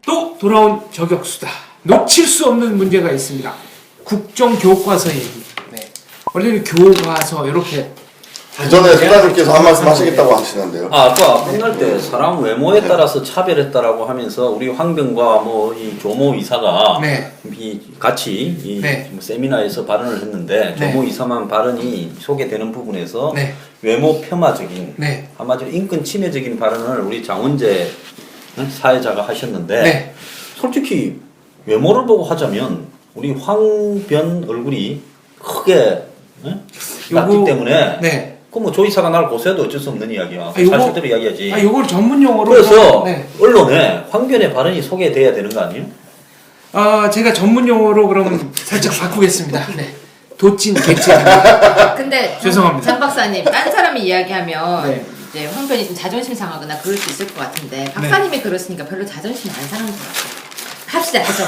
또 돌아온 저격수다. 놓칠 수 없는 문제가 있습니다. 국정교과서 얘기. 네. 원래는 교과서 이렇게 전에 소장님께서 한 말씀 하시겠다고 하시는데요. 아까 끝날 때 사람 외모에 따라서 차별했다라고 하면서 우리 황병과 뭐 이 조모 이사가 네. 이 같이 이 네. 세미나에서 발언을 했는데 네. 조모 이사만 발언이 소개되는 부분에서 네. 외모 폄하적인 네. 한마디로 인권 침해적인 발언을 우리 장원재 사회자가 하셨는데 네. 솔직히 외모를 보고 하자면 우리 황변 얼굴이 크게 났기 때문에 네. 그럼 뭐 조 이사가 날 고소해도 어쩔 수 없는 이야기야. 요거- 사실대로 이야기하지. 요걸 전문 용어로 그래서 네. 언론에 황변의 발언이 소개돼야 되는 거 아니에요? 제가 전문 용어로 그럼 살짝 바꾸겠습니다. 네. 도찐 개찐. 근데 죄송합니다. 장 박사님, 딴 사람이 이야기하면 네. 이제 황변이 좀 자존심 상하거나 그럴 수 있을 것 같은데 박사님이 그러시니까 별로 자존심 안 상한 것 같아요. 합시다, 하죠.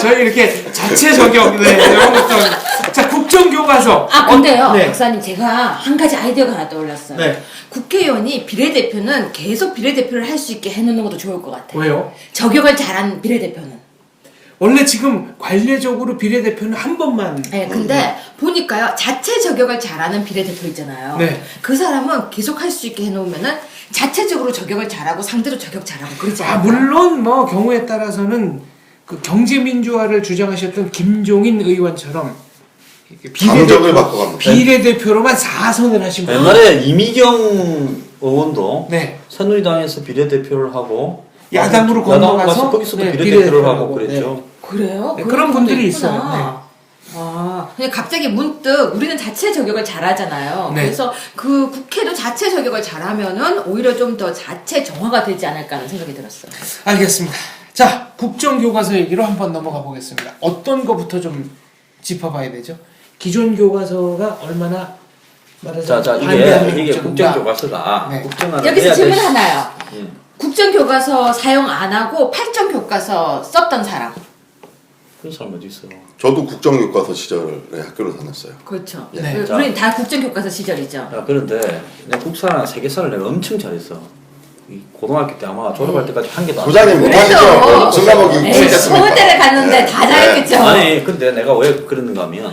저희 이렇게 자체 저격, 네, 이런 것도. 자, 국정교과서. 근데요, 네. 박사님, 제가 한 가지 아이디어가 하나 떠올랐어요. 네. 국회의원이 비례대표는 계속 비례대표를 할 수 있게 해놓는 것도 좋을 것 같아요. 왜요? 저격을 잘한 비례대표는. 원래 지금 관례적으로 비례대표는 한 번만. 네, 근데 보니까요, 자체 저격을 잘하는 비례대표 있잖아요. 네. 그 사람은 계속 할 수 있게 해놓으면은 자체적으로 저격을 잘하고 상대로 저격 잘하고 그러지 않아요? 물론 뭐 경우에 따라서는 그 경제민주화를 주장하셨던 김종인 의원처럼 이렇게 당적을 바꿔갑니다. 비례대표로만 4선을 하신 분. 옛날에 이미경 의원도 네. 새누리당에서 비례대표를 하고 야당으로 야당 건너가서 거기서도 네, 비례대표를 하고 하고, 그랬죠. 그래요? 네, 그런 분들이 있구나. 있어요. 그냥 갑자기 문득 우리는 자체 저격을 잘하잖아요. 네. 그래서 그 국회도 자체 저격을 잘하면은 오히려 좀 더 자체 정화가 되지 않을까 하는 생각이 들었어요. 알겠습니다. 자, 국정교과서 얘기로 한번 넘어가 보겠습니다. 어떤 거부터 좀 짚어봐야 되죠? 기존 교과서가 얼마나 말하자면 자, 반대하는 이게 국정인가? 국정교과서가 네. 국정화를 여기서 해야 질문 될 하나요. 예. 국정교과서 사용 안 하고 8점 교과서 썼던 사람. 그런 사람 어디 있어요? 저도 국정교과서 시절에 학교를 다녔어요. 그렇죠. 네. 우리는 다 국정교과서 시절이죠. 야, 그런데 내가 국사나 세계사를 내가 엄청 잘했어. 이 고등학교 때 아마 졸업할 때까지 한 개도 안 소장님 못하시죠? 순간먹이 에이, 있겠습니까? 서울대를 갔는데 다 잘했겠죠. 아니 근데 내가 왜 그랬는가 하면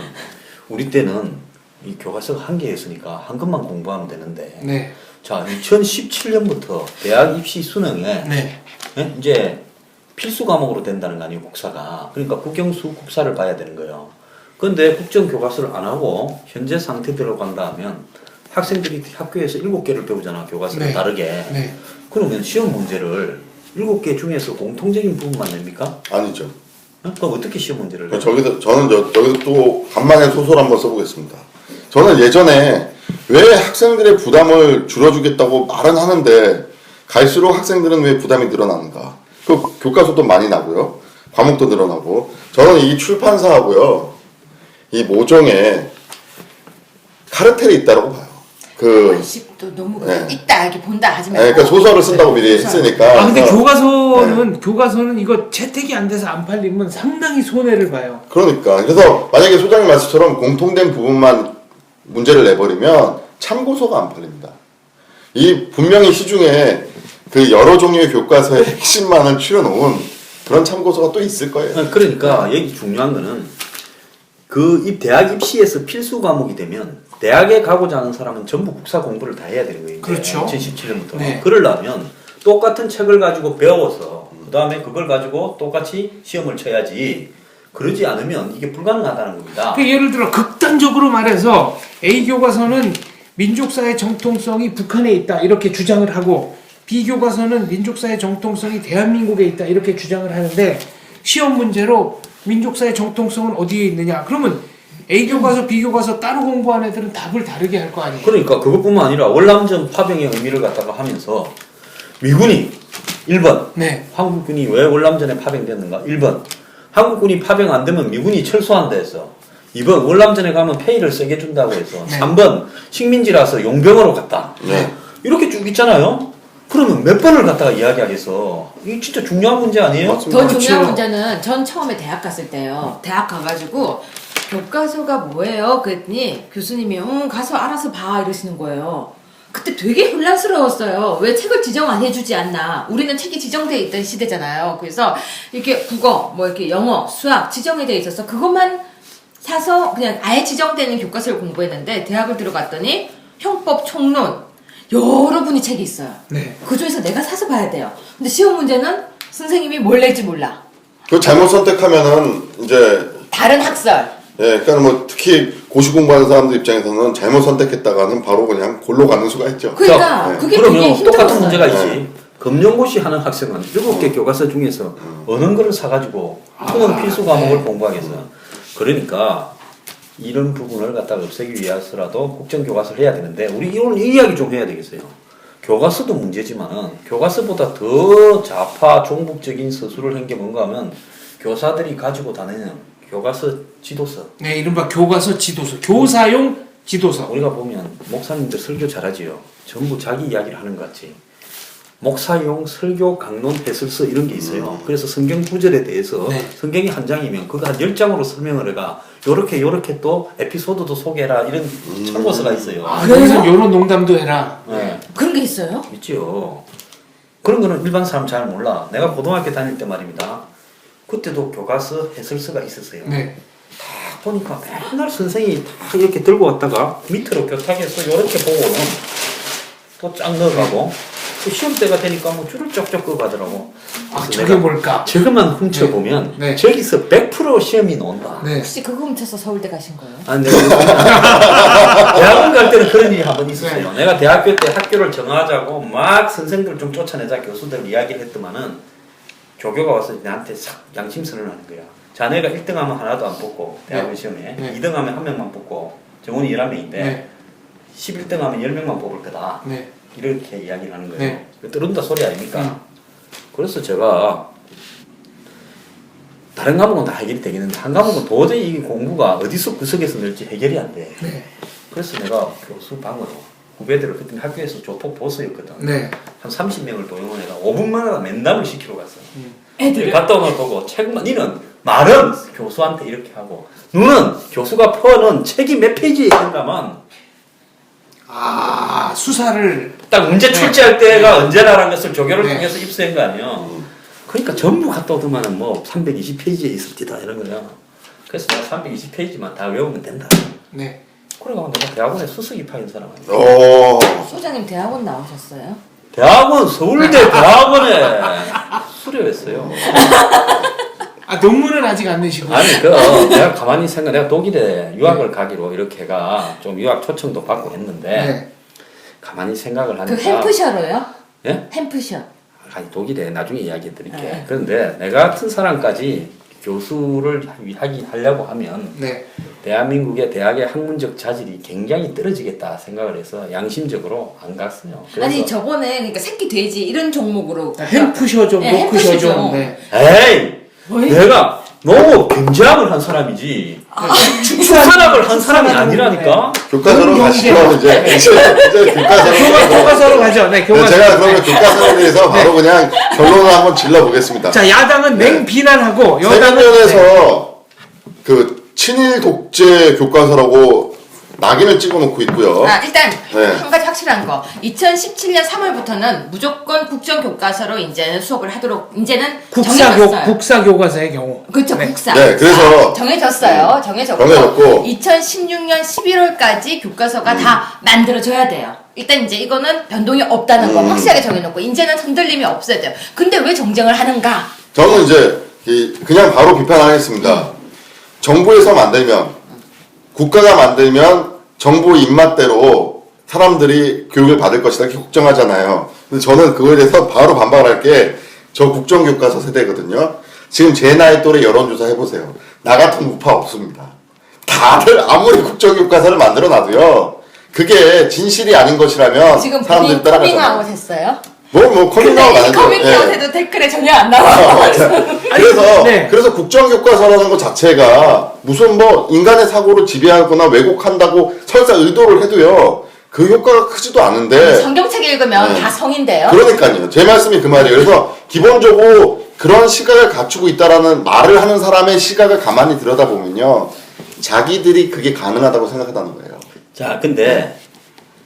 우리 때는 이 교과서가 한 개였으니까 한 것만 공부하면 되는데 네. 자 2017년부터 대학 입시 수능에 네. 예? 이제 필수 과목으로 된다는 거 아니에요 국사가. 그러니까 국영수 국사를 봐야 되는 거예요. 그런데 국정교과서를 안 하고 현재 상태대로 간다 하면 학생들이 학교에서 7개를 배우잖아 교과서를 네. 다르게. 네. 그러면 시험 문제를 7개 중에서 공통적인 부분만 냅니까? 아니죠. 그럼 어떻게 시험 문제를 내요? 저는 여기서 또 간만에 소설 한번 써보겠습니다. 저는 예전에 왜 학생들의 부담을 줄여주겠다고 말은 하는데 갈수록 학생들은 왜 부담이 늘어나는가? 그 교과서도 많이 나고요. 과목도 늘어나고. 저는 이 출판사하고요. 이 모종에 카르텔이 있다고 봐요. 또 너무 네. 있다 이렇게 본다 하지 말고. 네, 그러니까 소설을 쓴다고 미리 했으니까. 근데 그래서 교과서는 이거 채택이 안 돼서 안 팔리면 상당히 손해를 봐요. 그러니까 그래서 만약에 소장님 말씀처럼 공통된 부분만 문제를 내버리면 참고서가 안 팔립니다. 이 분명히 시중에 그 여러 종류의 교과서의 핵심만을 추려놓은 그런 참고서가 또 있을 거예요. 그러니까 여기 중요한 거는 그 대학 입시에서 필수 과목이 되면 대학에 가고자 하는 사람은 전부 국사 공부를 다 해야 되는 거예요. 그렇죠. 2017년부터. 네. 그러려면 똑같은 책을 가지고 배워서 그 다음에 그걸 가지고 똑같이 시험을 쳐야지. 그러지 않으면 이게 불가능하다는 겁니다. 그 예를 들어 극단적으로 말해서 A 교과서는 민족사의 정통성이 북한에 있다 이렇게 주장을 하고 B 교과서는 민족사의 정통성이 대한민국에 있다 이렇게 주장을 하는데 시험 문제로 민족사의 정통성은 어디에 있느냐? 그러면 A 교과서, B 교과서 따로 공부한 애들은 답을 다르게 할 거 아니에요? 그러니까 그것뿐만 아니라 월남전 파병의 의미를 갖다가 하면서 미군이 1번 네. 한국군이 왜 월남전에 파병됐는가? 1번 한국군이 파병 안 되면 미군이 철수한다 해서 2번 월남전에 가면 페이를 세게 준다고 해서 네. 3번 식민지라서 용병으로 갔다. 네. 이렇게 쭉 있잖아요. 그러면 몇 번을 갖다가 이야기하겠어. 이게 진짜 중요한 문제 아니에요? 맞습니다. 더 그렇죠. 중요한 문제는 전 처음에 대학 갔을 때요. 대학 가가지고 교과서가 뭐예요? 그랬더니 교수님이 가서 알아서 봐 이러시는 거예요. 그때 되게 혼란스러웠어요. 왜 책을 지정 안 해주지 않나? 우리는 책이 지정되어 있던 시대잖아요. 그래서 이렇게 국어, 뭐 이렇게 영어, 수학 지정이 되어 있어서 그것만 사서 그냥 아예 지정되는 교과서를 공부했는데 대학을 들어갔더니 형법, 총론 여러 분이 책이 있어요. 네. 그 중에서 내가 사서 봐야 돼요. 근데 시험 문제는 선생님이 뭘 낼지 몰라. 그 잘못 선택하면은 이제 다른 학설. 예, 그러니까 뭐 특히 고시 공부하는 사람들 입장에서는 잘못 선택했다가는 바로 그냥 골로 가는 수가 있죠. 그러니까 네. 그게 되게 그러면 힘들었어요. 똑같은 문제가 있지. 네. 검정고시 하는 학생은 7개 교과서 중에서 어느 거를 사가지고 수능 필수 과목을 공부하겠어. 그러니까 이런 부분을 갖다가 없애기 위해서라도 국정교과서를 해야 되는데 우리 오늘 이 이야기 좀 해야 되겠어요. 교과서도 문제지만 교과서보다 더 좌파 종북적인 서술을 한 게 뭔가 하면 교사들이 가지고 다니는 교과서 지도서. 네, 이른바 교과서 지도서, 교사용 지도서. 우리가 보면 목사님들 설교 잘하지요. 전부 자기 이야기를 하는 것 같지. 목사용 설교 강론 해설서 이런 게 있어요. 그래서 성경 구절에 대해서 네. 성경이 한 장이면 그거 한 10장으로 설명을 해가 요렇게 또 에피소드도 소개해라 이런 참고서가 있어요. 아, 여기서 요런 농담도 해라. 네. 그런 게 있어요? 있죠. 그런 거는 일반 사람 잘 몰라. 내가 고등학교 다닐 때 말입니다. 그때도 교과서 해설서가 있었어요. 네. 딱 보니까 맨날 선생님이 딱 이렇게 들고 왔다가 밑으로 교탁해서 이렇게 보고는 또 쫙 넣어가고 또 시험 때가 되니까 뭐 줄을 쪽쪽 그어 가더라고. 아, 저게 뭘까? 저것만 훔쳐보면 네. 네. 저기서 100% 시험이 나온다. 네. 혹시 그거 훔쳐서 서울대 가신 거예요? 아니 내가 대학원 갈 때는 그런 일이 한 번 있었어요. 내가 대학교 때 학교를 정하자고 막 선생들 좀 쫓아내자 교수들 이야기를 했더만은 조교가 와서 나한테 싹 양심선언을 하는 거야. 자네가 1등하면 하나도 안 뽑고 대학원 네. 시험에 네. 2등하면 한 명만 뽑고 정원이 11명인데 네. 11등하면 10명만 뽑을 거다. 네. 이렇게 이야기를 하는 거예요. 네. 떠른다 소리 아닙니까? 그래서 제가 다른 과목은 다 해결이 되겠는데 한 과목은 도저히 이 공부가 어디서 구석에서 늘지 해결이 안 돼. 네. 그래서 내가 교수 방으로 후배들을 그때 학교에서 조폭 보스였거든. 네. 한 30명을 동영을 해가 5분만에 맨담을 시키러 갔어. 애들을? 갔다 오는 걸 보고 책만 니는 말은 교수한테 이렇게 하고 너는 교수가 퍼는 책이 몇 페이지에 있는가만 아, 수사를. 딱 문제 네. 출제할 때가 언제라는 것을 조교를 네. 통해서 입수한 거 아니에요. 그러니까 전부 갔다 오더만은 뭐 320페이지에 있을지다 이런 거야. 그래서 내가 320페이지만 다 외우면 된다. 네. 그래가 내가 대학원에 수석이 파인 사람 아니야. 오. 소장님 대학원 나오셨어요? 대학원 서울대 대학원에 수료했어요. 아, 논문은 아직 안 내시고. 아니 내가 가만히 내가 독일에 유학을 가기로 이렇게가 좀 유학 초청도 받고 했는데 네. 가만히 생각을 하니까 그 햄프셔로요? 예? 햄프셔. 아니 독일에 나중에 이야기해 드릴게. 네. 그런데 내가 같은 사람까지 교수를 하려고 하면 네. 대한민국의 대학의 학문적 자질이 굉장히 떨어지겠다 생각을 해서 양심적으로 안 갔어요. 그래서 아니 저번에 그러니까 새끼 돼지 이런 종목으로 햄프셔 좀, 네, 노크셔 햄프셔 좀. 좀. 네. 에이 왜? 내가 너무 경제학을 한 사람이지 축산학을 한 사람이 아니라니까. 교과서로 가시죠. 이제 교과서로. 교과서로 가죠. 네, 네, 교과서. 제가 그러면 교과서에 대해서 바로 그냥 결론을 한번 질러보겠습니다. 자, 야당은 네. 맹비난하고 여당은. 세면에서 그 친일 독재 교과서라고 낙인을 찍어놓고 있고요. 아, 일단 네. 한 가지 확실한 거. 2017년 3월부터는 무조건 국정 교과서로 이제는 수업을 하도록 이제는 정해졌어요. 국사 교과서의 경우. 그렇죠, 네. 국사. 네, 그래서 정해졌어요. 정해졌고 정해졌고 2016년 11월까지 교과서가 다 만들어져야 돼요. 일단 이제 이거는 변동이 없다는 거 확실하게 정해놓고 이제는 흔들림이 없어야 돼요. 근데 왜 정쟁을 하는가? 저는 이제 그냥 바로 비판하겠습니다. 정부에서 만들면 국가가 만들면 정부 입맛대로 사람들이 교육을 받을 것이다 이렇게 걱정하잖아요. 근데 저는 그거에 대해서 바로 반박할 게 저 국정교과서 세대거든요. 지금 제 나이 또래 여론조사 해보세요. 나 같은 우파 없습니다. 다들 아무리 국정교과서를 만들어놔도요. 그게 진실이 아닌 것이라면 지금 사람들이 본인 따라가잖아요. 커밍아웃 했어요? 뭐 커밍아웃 근데 이 아니죠. 커밍아웃 예. 해도 댓글에 전혀 안 나와. 그래서 네. 그래서 국정교과서라는 것 자체가 무슨 뭐 인간의 사고를 지배하거나 왜곡한다고 설사 의도를 해도요 그 효과가 크지도 않은데 성경책 읽으면 네. 다 성인데요. 그러니까요 제 말씀이 그 말이에요. 그래서 기본적으로 그런 시각을 갖추고 있다라는 말을 하는 사람의 시각을 가만히 들여다보면요 자기들이 그게 가능하다고 생각한다는 거예요. 자 근데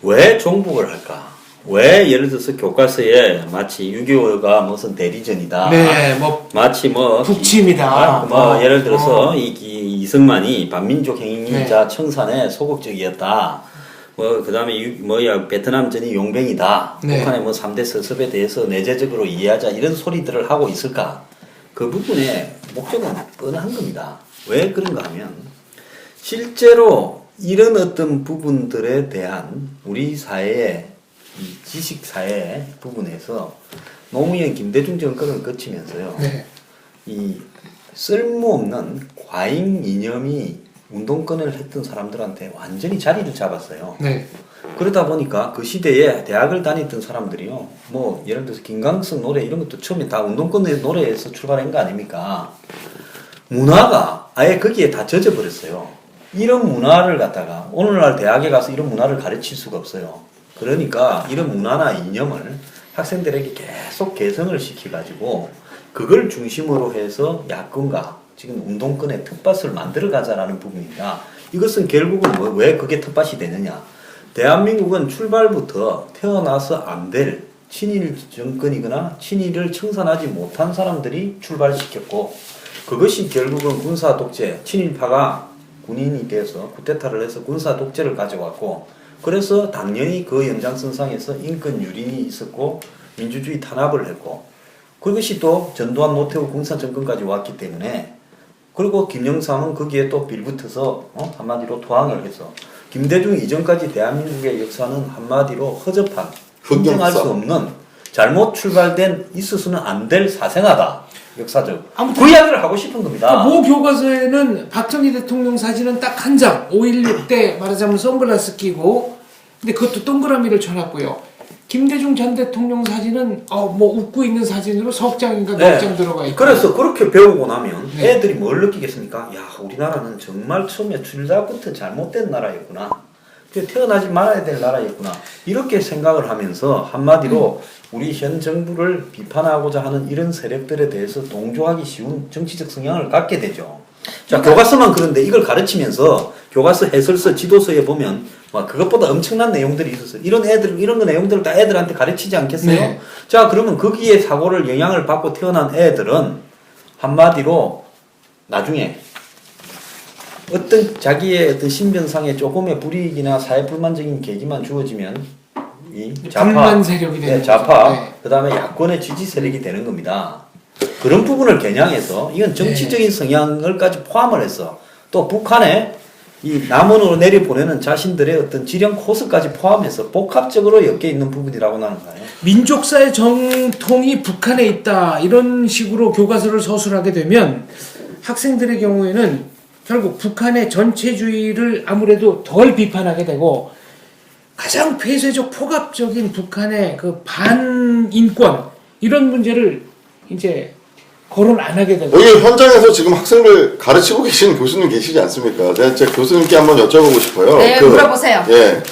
왜 종북을 할까? 왜 예를 들어서 교과서에 마치 6.25가 무슨 대리전이다. 네, 뭐 마치 뭐 북침이다. 뭐 예를 들어서 이승만이 반민족 행위자 네. 청산에 소극적이었다. 뭐 그다음에 베트남전이 용병이다. 네. 북한의 뭐 3대 서습에 대해서 내재적으로 이해하자 이런 소리들을 하고 있을까? 그 부분의 목적은 뻔한 겁니다. 왜 그런가 하면 실제로 이런 어떤 부분들에 대한 우리 사회의 이 지식 사회 부분에서 노무현 김대중 정권을 거치면서요. 네. 이 쓸모없는 과잉 이념이 운동권을 했던 사람들한테 완전히 자리를 잡았어요. 네. 그러다 보니까 그 시대에 대학을 다녔던 사람들이요. 뭐 예를 들어서 김광석 노래 이런 것도 처음에 다 운동권 노래에서 출발한 거 아닙니까? 문화가 아예 거기에 다 젖어버렸어요. 이런 문화를 갖다가 오늘날 대학에 가서 이런 문화를 가르칠 수가 없어요. 그러니까 이런 문화나 이념을 학생들에게 계속 개성을 시켜가지고 그걸 중심으로 해서 야권과 지금 운동권의 텃밭을 만들어 가자라는 부분이다. 이것은 결국은 왜 그게 텃밭이 되느냐. 대한민국은 출발부터 태어나서 안 될 친일 정권이거나 친일을 청산하지 못한 사람들이 출발시켰고 그것이 결국은 군사 독재, 친일파가 군인이 돼서 쿠데타를 해서 군사 독재를 가져왔고 그래서 당연히 그 연장선상에서 인권 유린이 있었고 민주주의 탄압을 했고 그것이 또 전두환 노태우 공산 정권까지 왔기 때문에 그리고 김영삼은 거기에 또 빌붙어서 한마디로 토항을 해서 김대중 이전까지 대한민국의 역사는 한마디로 허접한 인정할 수 없는 잘못 출발된 있어서는 안 될 사생아다. 역사적. 아무튼 그 이야기를 하고 싶은 겁니다. 모 교과서에는 박정희 대통령 사진은 딱 한 장, 5.16 때 말하자면 선글라스 끼고, 근데 그것도 동그라미를 쳐놨고요. 김대중 전 대통령 사진은 뭐 웃고 있는 사진으로 석장인가 몇 장 들어가 있고. 그래서 그렇게 배우고 나면 네. 애들이 뭘 느끼겠습니까? 야, 우리나라는 정말 처음에 출자부터 잘못된 나라였구나. 태어나지 말아야 될 나라였구나. 이렇게 생각을 하면서 한마디로 우리 현 정부를 비판하고자 하는 이런 세력들에 대해서 동조하기 쉬운 정치적 성향을 갖게 되죠. 자, 교과서만 그런데 이걸 가르치면서 교과서 해설서 지도서에 보면 막 그것보다 엄청난 내용들이 있었어요. 이런 거 내용들을 다 애들한테 가르치지 않겠어요? 네. 자, 그러면 거기에 사고를 영향을 받고 태어난 애들은 한마디로 나중에 어떤 자기의 어떤 신변상의 조금의 불이익이나 사회 불만적인 계기만 주어지면 이 불만 세력이 되는 좌파, 거죠. 네. 그다음에 야권의 지지 세력이 되는 겁니다. 그런 부분을 겨냥해서 이건 정치적인 성향을까지 포함을 해서 또 북한에 이 남원으로 내려보내는 자신들의 어떤 지령 코스까지 포함해서 복합적으로 엮여 있는 부분이라고 나는 봐요. 민족사의 정통이 북한에 있다 이런 식으로 교과서를 서술하게 되면 학생들의 경우에는 결국 북한의 전체주의를 아무래도 덜 비판하게 되고 가장 폐쇄적 포갑적인 북한의 그 반인권 이런 문제를 이제 거론 안 하게 되고. 여기 현장에서 지금 학생들 가르치고 계신 교수님 계시지 않습니까? 제가 제 교수님께 한번 여쭤보고 싶어요. 네, 물어보세요. 예,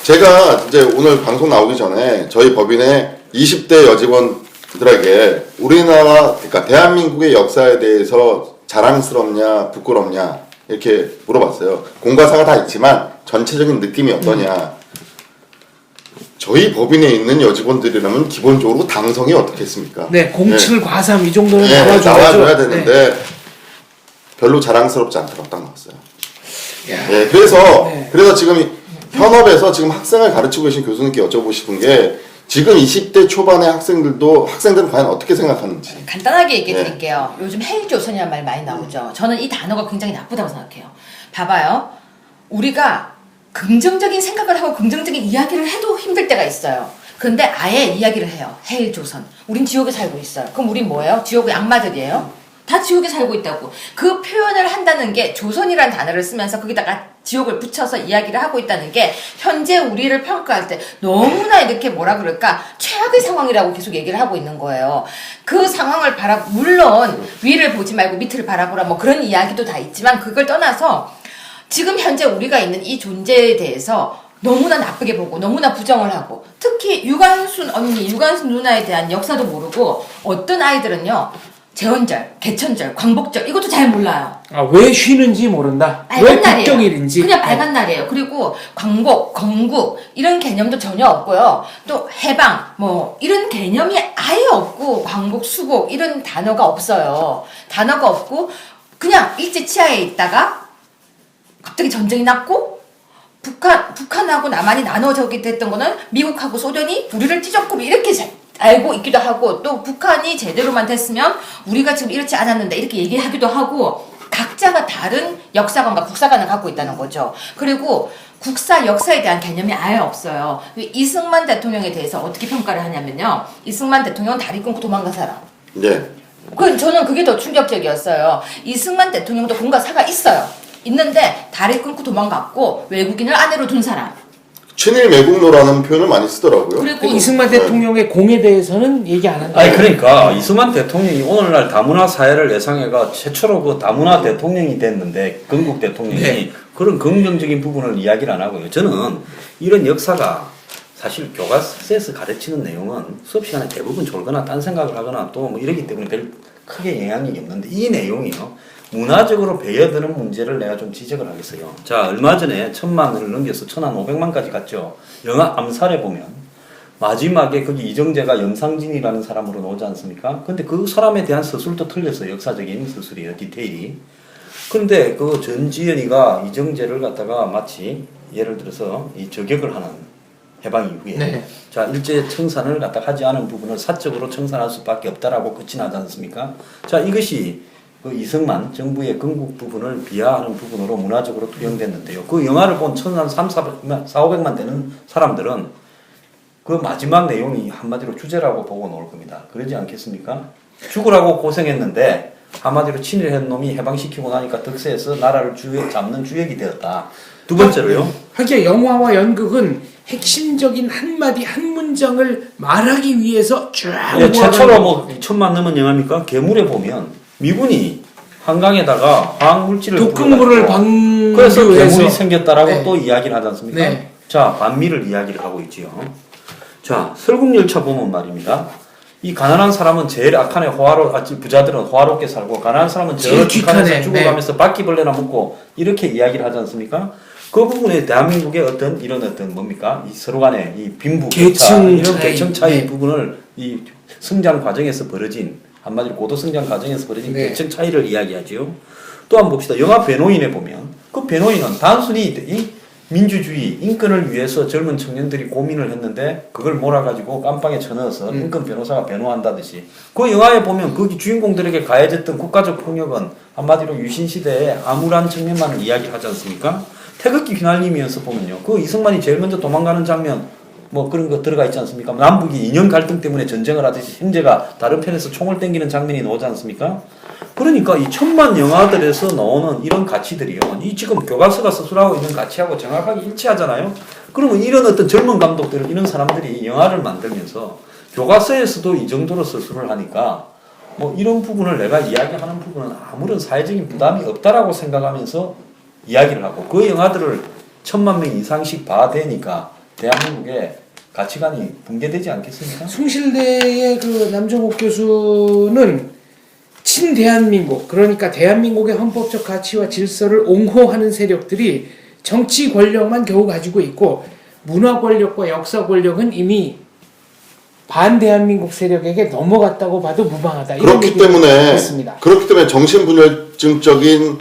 제가 이제 오늘 방송 나오기 전에 저희 법인의 20대 여직원들에게 우리나라, 그러니까 대한민국의 역사에 대해서 자랑스럽냐, 부끄럽냐, 이렇게 물어봤어요. 공과사가 다 있지만 전체적인 느낌이 어떠냐. 저희 법인에 있는 여직원들이라면 기본적으로 당성이 어떻겠습니까? 네, 07, 과삼 이 정도는 네, 나와줘야죠. 나와줘야 되는데 별로 자랑스럽지 않다고 딱 나왔어요. 야. 네, 그래서 네. 지금 현업에서 지금 학생을 가르치고 계신 교수님께 여쭤보고 싶은 게 지금 20대 초반의 학생들은 과연 어떻게 생각하는지. 간단하게 얘기해 드릴게요. 요즘 헬조선이라는 말 많이 나오죠. 저는 이 단어가 굉장히 나쁘다고 생각해요. 봐봐요. 우리가 긍정적인 생각을 하고 긍정적인 이야기를 해도 힘들 때가 있어요. 근데 아예 이야기를 해요. 헬조선. 우린 지옥에 살고 있어요. 그럼 우린 뭐예요? 지옥의 악마들이에요? 다 지옥에 살고 있다고. 그 표현을 한다는 게 조선이라는 단어를 쓰면서 거기다가 지옥을 붙여서 이야기를 하고 있다는 게 현재 우리를 평가할 때 너무나 이렇게 뭐라 그럴까 최악의 상황이라고 계속 얘기를 하고 있는 거예요. 그 상황을 물론 위를 보지 말고 밑을 바라보라 뭐 그런 이야기도 다 있지만 그걸 떠나서 지금 현재 우리가 있는 이 존재에 대해서 너무나 나쁘게 보고 너무나 부정을 하고 특히 유관순 언니, 유관순 누나에 대한 역사도 모르고 어떤 아이들은요 제헌절, 개천절, 광복절 이것도 잘 몰라요. 왜 쉬는지 모른다. 왜 빨간 날이에요. 국경일인지. 그냥 빨간 날이에요. 그리고 광복, 건국 이런 개념도 전혀 없고요. 또 해방 뭐 이런 개념이 아예 없고 광복, 수복 이런 단어가 없어요. 단어가 없고 그냥 일제 치하에 있다가 갑자기 전쟁이 났고 북한하고 남한이 나눠지게 됐던 거는 미국하고 소련이 우리를 찢었고 이렇게 알고 있기도 하고 또 북한이 제대로만 됐으면 우리가 지금 이렇지 않았는데 이렇게 얘기하기도 하고 각자가 다른 역사관과 국사관을 갖고 있다는 거죠. 그리고 국사 역사에 대한 개념이 아예 없어요. 이승만 대통령에 대해서 어떻게 평가를 하냐면요. 이승만 대통령은 다리 끊고 도망간 사람. 예. 저는 그게 더 충격적이었어요. 이승만 대통령도 공과 사가 있어요. 있는데 다리 끊고 도망갔고 외국인을 아내로 둔 사람. 친일 매국노라는 표현을 많이 쓰더라고요. 그리고 이승만 대통령의 공에 대해서는 얘기 안 한다. 아니 그러니까 이승만 대통령이 오늘날 다문화 사회를 예상해가 최초로 그 다문화 대통령이 됐는데 건국 대통령이 네. 그런 긍정적인 부분을 이야기를 안 하고요. 저는 이런 역사가 사실 교과서에서 가르치는 내용은 수업 시간에 대부분 졸거나 딴 생각을 하거나 또 뭐 이러기 때문에 별 크게 영향이 없는데 이 내용이요. 문화적으로 배어드는 문제를 내가 좀 지적을 하겠어요. 자, 얼마 전에 1000만을 넘겨서 1500만까지 갔죠. 영화 암살에 보면 마지막에 거기 이정재가 염상진이라는 사람으로 나오지 않습니까? 근데 그 사람에 대한 서술도 틀렸어요. 역사적인 서술이에요. 디테일이. 그런데 그 전지현이가 이정재를 갖다가 마치 예를 들어서 이 저격을 하는 해방 이후에 네. 자 일제 청산을 갖다 하지 않은 부분을 사적으로 청산할 수밖에 없다라고 끝이 나지 않습니까? 자 이것이 그 이승만 정부의 건국 부분을 비하하는 부분으로 문화적으로 투영됐는데요. 그 영화를 본 4,500만 되는 사람들은 그 마지막 내용이 한마디로 주제라고 보고 나올 겁니다. 그러지 않겠습니까? 죽으라고 고생했는데 한마디로 친일한 놈이 해방시키고 나니까 득세해서 나라를 잡는 주역이 되었다. 두 번째로요. 하기야 영화와 연극은 핵심적인 한마디 한 문장을 말하기 위해서 쫙 예, 최초로 뭐 2천만 넘은 영화입니까? 괴물에 보면 미군이 한강에다가 화학물질을 독극물을 그래서 방류해서 괴물이 생겼다라고 네. 또 이야기를 하지 않습니까? 네. 자, 반미를 이야기를 하고 있지요. 자, 설국열차 보면 말입니다. 이 가난한 사람은 제일 악한 애 부자들은 호화롭게 살고 가난한 사람은 제일 저 북한에서 귀하네. 죽어가면서 바퀴벌레나 먹고 이렇게 이야기를 하지 않습니까? 그 부분에 대한민국의 어떤 이런 어떤 뭡니까? 이 서로 간의 이 빈부 계층 이런 차이. 계층 차이 네. 부분을 이 성장 과정에서 벌어진 한마디로 고도 성장 과정에서 벌어진 네. 계층 차이를 이야기하지요. 또 한번 봅시다. 영화 배노인에 보면 그 배노인은 단순히 이 민주주의, 인권을 위해서 젊은 청년들이 고민을 했는데 그걸 몰아가지고 깜빵에 쳐넣어서 인권 변호사가 변호한다듯이 그 영화에 보면 거기 주인공들에게 가해졌던 국가적 폭력은 한마디로 유신시대의 암울한 측면만을 이야기를 하지 않습니까? 태극기 휘날리면서 보면요. 그 이승만이 제일 먼저 도망가는 장면 뭐 그런 거 들어가 있지 않습니까? 남북이 인연 갈등 때문에 전쟁을 하듯이 형제가 다른 편에서 총을 땡기는 장면이 나오지 않습니까? 그러니까 이 1000만 영화들에서 나오는 이런 가치들이요. 이 지금 교과서가 서술하고 있는 가치하고 정확하게 일치하잖아요. 그러면 이런 어떤 젊은 감독들, 이런 사람들이 영화를 만들면서 교과서에서도 이 정도로 서술을 하니까 뭐 이런 부분을 내가 이야기하는 부분은 아무런 사회적인 부담이 없다라고 생각하면서 이야기를 하고 그 영화들을 1000만 명 이상씩 봐야 되니까 대한민국의 가치관이 붕괴되지 않겠습니까? 숭실대의 그 남정옥 교수는 친대한민국, 그러니까 대한민국의 헌법적 가치와 질서를 옹호하는 세력들이 정치 권력만 겨우 가지고 있고 문화 권력과 역사 권력은 이미 반대한민국 세력에게 넘어갔다고 봐도 무방하다. 이런 그렇기 얘기를 때문에 했습니다. 정신분열증적인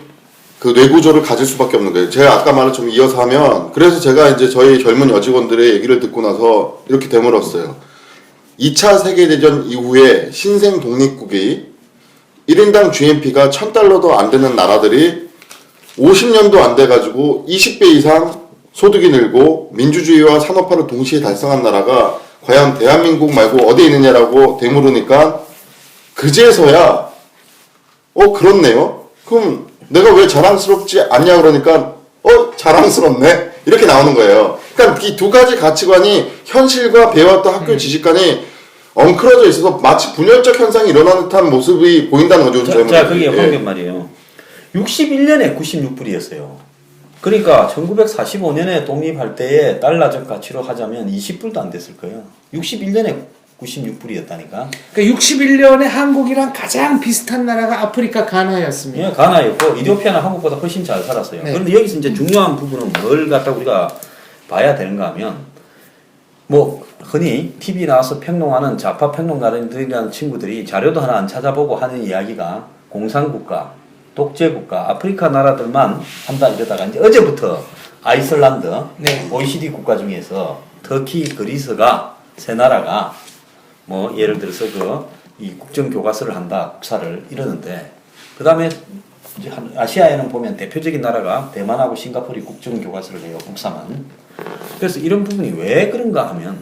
그 뇌구조를 가질 수밖에 없는 거예요. 제가 아까 말을 좀 이어서 하면 그래서 제가 이제 저희 젊은 여직원들의 얘기를 듣고 나서 이렇게 되물었어요. 2차 세계대전 이후에 신생 독립국이 1인당 GNP가 $1000도 안 되는 나라들이 50년도 안 돼가지고 20배 이상 소득이 늘고 민주주의와 산업화를 동시에 달성한 나라가 과연 대한민국 말고 어디에 있느냐라고 되물으니까 그제서야 그렇네요. 그럼 내가 왜 자랑스럽지 않냐 그러니까 자랑스럽네 이렇게 나오는 거예요. 그러니까 이 두 가지 가치관이 현실과 배워왔던 학교 지식관이 엉클어져 있어서 마치 분열적 현상이 일어나는 듯한 모습이 보인다는 거죠. 자 그게 황변 말이에요. 61년에 96불이었어요. 그러니까 1945년에 독립할 때의 달러적 가치로 하자면 20불도 안 됐을 거예요. 61년에 96불이었다니까. 그러니까 61년에 한국이랑 가장 비슷한 나라가 아프리카 가나였습니다. 예, 가나였고 이디오피아는 한국보다 훨씬 잘 살았어요. 네. 그런데 여기서 이제 중요한 부분은 뭘 갖다 우리가 봐야 되는가 하면 뭐 흔히 TV 나와서 평론하는 좌파 평론가들이라는 친구들이 자료도 하나 안 찾아보고 하는 이야기가 공산국가, 독재국가, 아프리카 나라들만 한다 이러다가 이제 어제부터 아이슬란드, 네. OECD 국가 중에서 터키, 그리스가 세 나라가 뭐 예를 들어서 이 국정 교과서를 한다, 국사를 이러는데 그 다음에 이제 아시아에는 보면 대표적인 나라가 대만하고 싱가포르이 국정 교과서를 해요, 국사만. 그래서 이런 부분이 왜 그런가 하면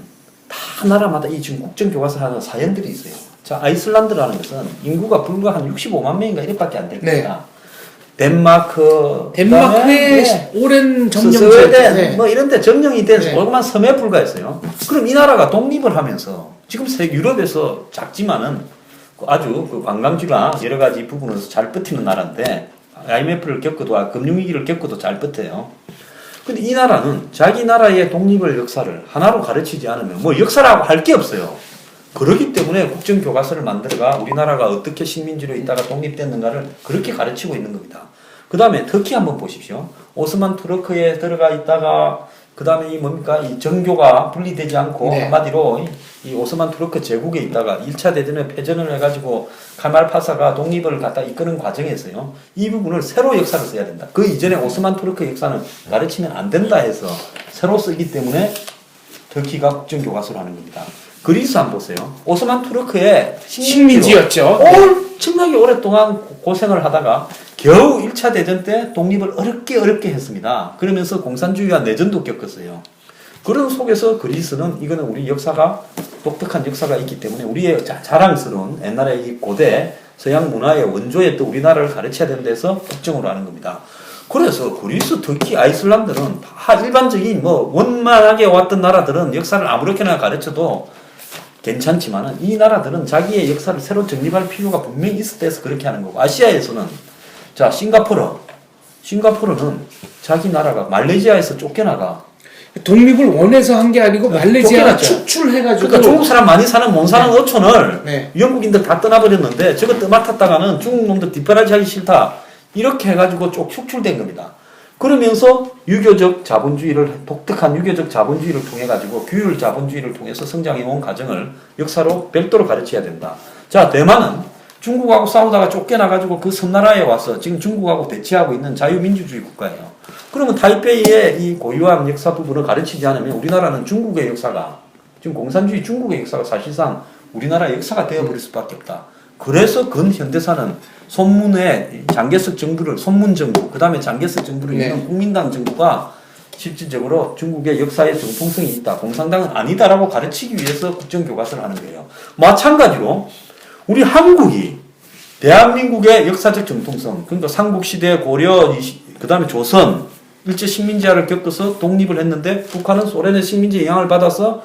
다 나라마다 이 지금 국정 교과서 하는 사연들이 있어요. 자, 아이슬란드라는 것은 인구가 불과 한 65만 명인가 이렇게밖에 안 될 겁니다. 덴마크의 덴마크의 오랜 점령제. 스웨덴 네. 뭐 이런데 점령이 된 네. 조그만 섬에 불과했어요. 그럼 이 나라가 독립을 하면서 지금 유럽에서 작지만은 아주 그 관광지가 여러 가지 부분에서 잘 버티는 나라인데 IMF를 겪어도 금융위기를 겪어도 잘 버텨요. 근데 이 나라는 자기 나라의 독립을 역사를 하나로 가르치지 않으면 뭐 역사라고 할 게 없어요. 그렇기 때문에 국정교과서를 만들어가 우리나라가 어떻게 식민지로 있다가 독립됐는가를 그렇게 가르치고 있는 겁니다. 그 다음에 터키 한번 보십시오. 오스만 투르크에 들어가 있다가 그 다음에 이 뭡니까 이 정교가 분리되지 않고 네. 한마디로 이 오스만 투르크 제국에 있다가 1차 대전에 패전을 해가지고 카말 파사가 독립을 갖다 이끄는 과정에서요. 이 부분을 새로 역사를 써야 된다. 그 이전에 오스만 투르크 역사는 가르치면 안 된다 해서 새로 쓰기 때문에 터키가 국정교과서를 하는 겁니다. 그리스 한번 보세요. 오스만 투르크의 식민지였죠. 엄청나게 오랫동안 고생을 하다가 겨우 1차 대전 때 독립을 어렵게 했습니다. 그러면서 공산주의와 내전도 겪었어요. 그런 속에서 그리스는 이거는 우리 역사가 독특한 역사가 있기 때문에 우리의 자랑스러운 옛날에 이 고대 서양 문화의 원조였던 우리나라를 가르쳐야 된다 해서 국정으로 하는 겁니다. 그래서 그리스, 터키, 아이슬란드는 다 일반적인 뭐 원만하게 왔던 나라들은 역사를 아무렇게나 가르쳐도 괜찮지만은 이 나라들은 자기의 역사를 새로 정립할 필요가 분명히 있을 때서 그렇게 하는 거고 아시아에서는 자 싱가포르는 자기 나라가 말레이시아에서 쫓겨나가 독립을 원해서 한 게 아니고 말레이시아가 쫓겨났죠. 축출해가지고. 그러니까 중국 사람 많이 사는 못 사는 어촌을 네. 영국인들 다 떠나버렸는데 저거 떠맡았다가는 중국 놈들 뒷바라지 하기 싫다 이렇게 해가지고 쭉 축출된 겁니다. 그러면서 유교적 자본주의를 독특한 유교적 자본주의를 통해 가지고 규율 자본주의를 통해서 성장해 온 과정을 역사로 별도로 가르쳐야 된다. 자, 대만은 중국하고 싸우다가 쫓겨나 가지고 그 섬나라에 와서 지금 중국하고 대치하고 있는 자유민주주의 국가예요. 그러면 타이페이의 이 고유한 역사 부분을 가르치지 않으면 우리나라는 중국의 역사가 지금 공산주의 중국의 역사가 사실상 우리나라의 역사가 되어버릴 수밖에 없다. 그래서 근현대사는 손문의 장개석 정부를 손문 정부, 그 다음에 장개석 정부를 이끄는 국민당 정부가 실질적으로 중국의 역사에 정통성이 있다. 공산당은 아니다라고 가르치기 위해서 국정교과서를 하는 거예요. 마찬가지로 우리 한국이 대한민국의 역사적 정통성, 그러니까 삼국시대, 고려, 그 다음에 조선, 일제 식민지화를 겪어서 독립을 했는데 북한은 소련의 식민지 영향을 받아서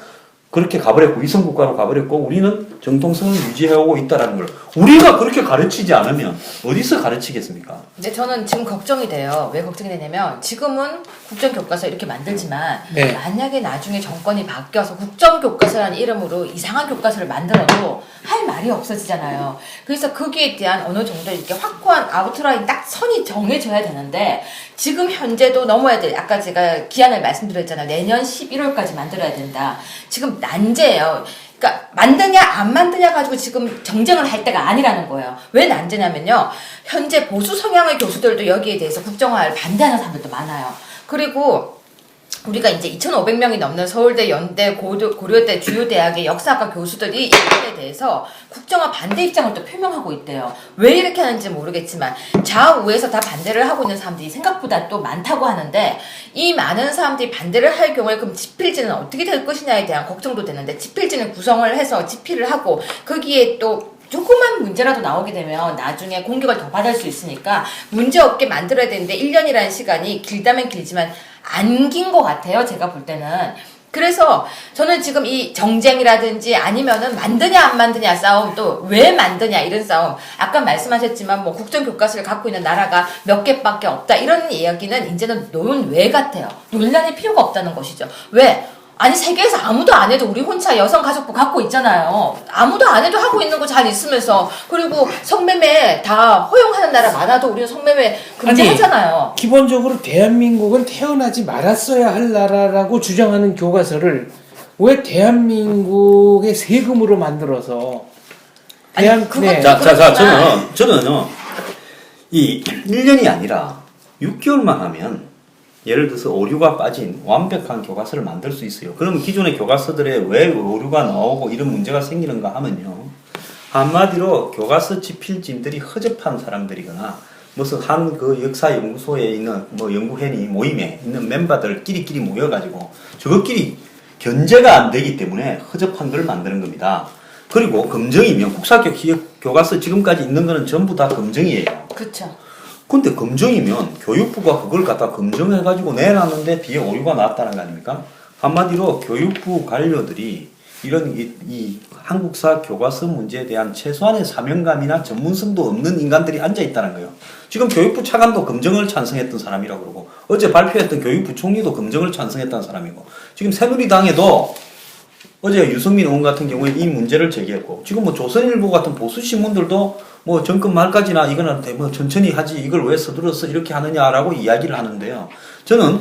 그렇게 가버렸고 위성국가로 가버렸고 우리는 정통성을 유지해오고 있다는 걸 우리가 그렇게 가르치지 않으면 어디서 가르치겠습니까? 근데 저는 지금 걱정이 돼요. 왜 걱정이 되냐면 지금은 국정교과서 이렇게 만들지만 네. 만약에 나중에 정권이 바뀌어서 국정교과서라는 이름으로 이상한 교과서를 만들어도 할 말이 없어지잖아요. 그래서 거기에 대한 어느 정도 이렇게 확고한 아웃라인 딱 선이 정해져야 되는데 지금 현재도 넘어야 돼. 아까 제가 기한을 말씀드렸잖아요. 내년 11월까지 만들어야 된다. 지금 난제예요. 그러니까 만드냐 안 만드냐 가지고 지금 정쟁을 할 때가 아니라는 거예요. 왜 난제냐면요. 현재 보수 성향의 교수들도 여기에 대해서 국정화를 반대하는 사람들도 많아요. 그리고 우리가 이제 2,500명이 넘는 서울대, 연대, 고려대 주요 대학의 역사학과 교수들이 이 부분에 대해서 국정화 반대 입장을 또 표명하고 있대요. 왜 이렇게 하는지 모르겠지만 좌우에서 다 반대를 하고 있는 사람들이 생각보다 또 많다고 하는데 이 많은 사람들이 반대를 할 경우에 그럼 집필지는 어떻게 될 것이냐에 대한 걱정도 되는데 집필지는 구성을 해서 집필을 하고 거기에 또 조그만 문제라도 나오게 되면 나중에 공격을 더 받을 수 있으니까 문제없게 만들어야 되는데 1년이라는 시간이 길다면 길지만 안 긴 것 같아요. 제가 볼 때는. 그래서 저는 지금 이 정쟁이라든지 아니면은 만드냐 안 만드냐 싸움 또 왜 만드냐 이런 싸움 아까 말씀하셨지만 뭐 국정교과서를 갖고 있는 나라가 몇 개밖에 없다 이런 이야기는 이제는 논외 같아요. 논란의 필요가 없다는 것이죠. 왜? 아니 세계에서 아무도 안 해도 우리 혼자 여성가족부 갖고 있잖아요. 아무도 안 해도 하고 있는 거 잘 있으면서 그리고 성매매 다 허용하는 나라 많아도 우리는 성매매 금지하잖아요. 기본적으로 대한민국은 태어나지 말았어야 할 나라라고 주장하는 교과서를 왜 대한민국의 세금으로 만들어서 아니, 그건 네. 자, 그렇구나. 저는요, 이 1년이 아니라 6개월만 하면 예를 들어서 오류가 빠진 완벽한 교과서를 만들 수 있어요. 그럼 기존의 교과서들에 왜 오류가 나오고 이런 문제가 생기는가 하면요. 한마디로 교과서 집필진들이 허접한 사람들이거나 무슨 한 그 역사 연구소에 있는 뭐 연구회의 모임에 있는 멤버들끼리 모여가지고 저것끼리 견제가 안 되기 때문에 허접한 걸 만드는 겁니다. 그리고 검정이면 국사교 교과서 지금까지 있는 거는 전부 다 검정이에요. 그렇죠. 근데 검정이면 교육부가 그걸 갖다 검증해가지고 내놨는데 뒤에 오류가 나왔다는 거 아닙니까? 한마디로 교육부 관료들이 이런 이 한국사 교과서 문제에 대한 최소한의 사명감이나 전문성도 없는 인간들이 앉아있다는 거예요. 지금 교육부 차관도 검증을 찬성했던 사람이라고 그러고 어제 발표했던 교육부 총리도 검증을 찬성했다는 사람이고 지금 새누리당에도 어제 유승민 의원 같은 경우에 이 문제를 제기했고 지금 뭐 조선일보 같은 보수 신문들도 뭐 정권 말까지나 이거는 뭐 천천히 하지 이걸 왜 서둘러서 이렇게 하느냐라고 이야기를 하는데요. 저는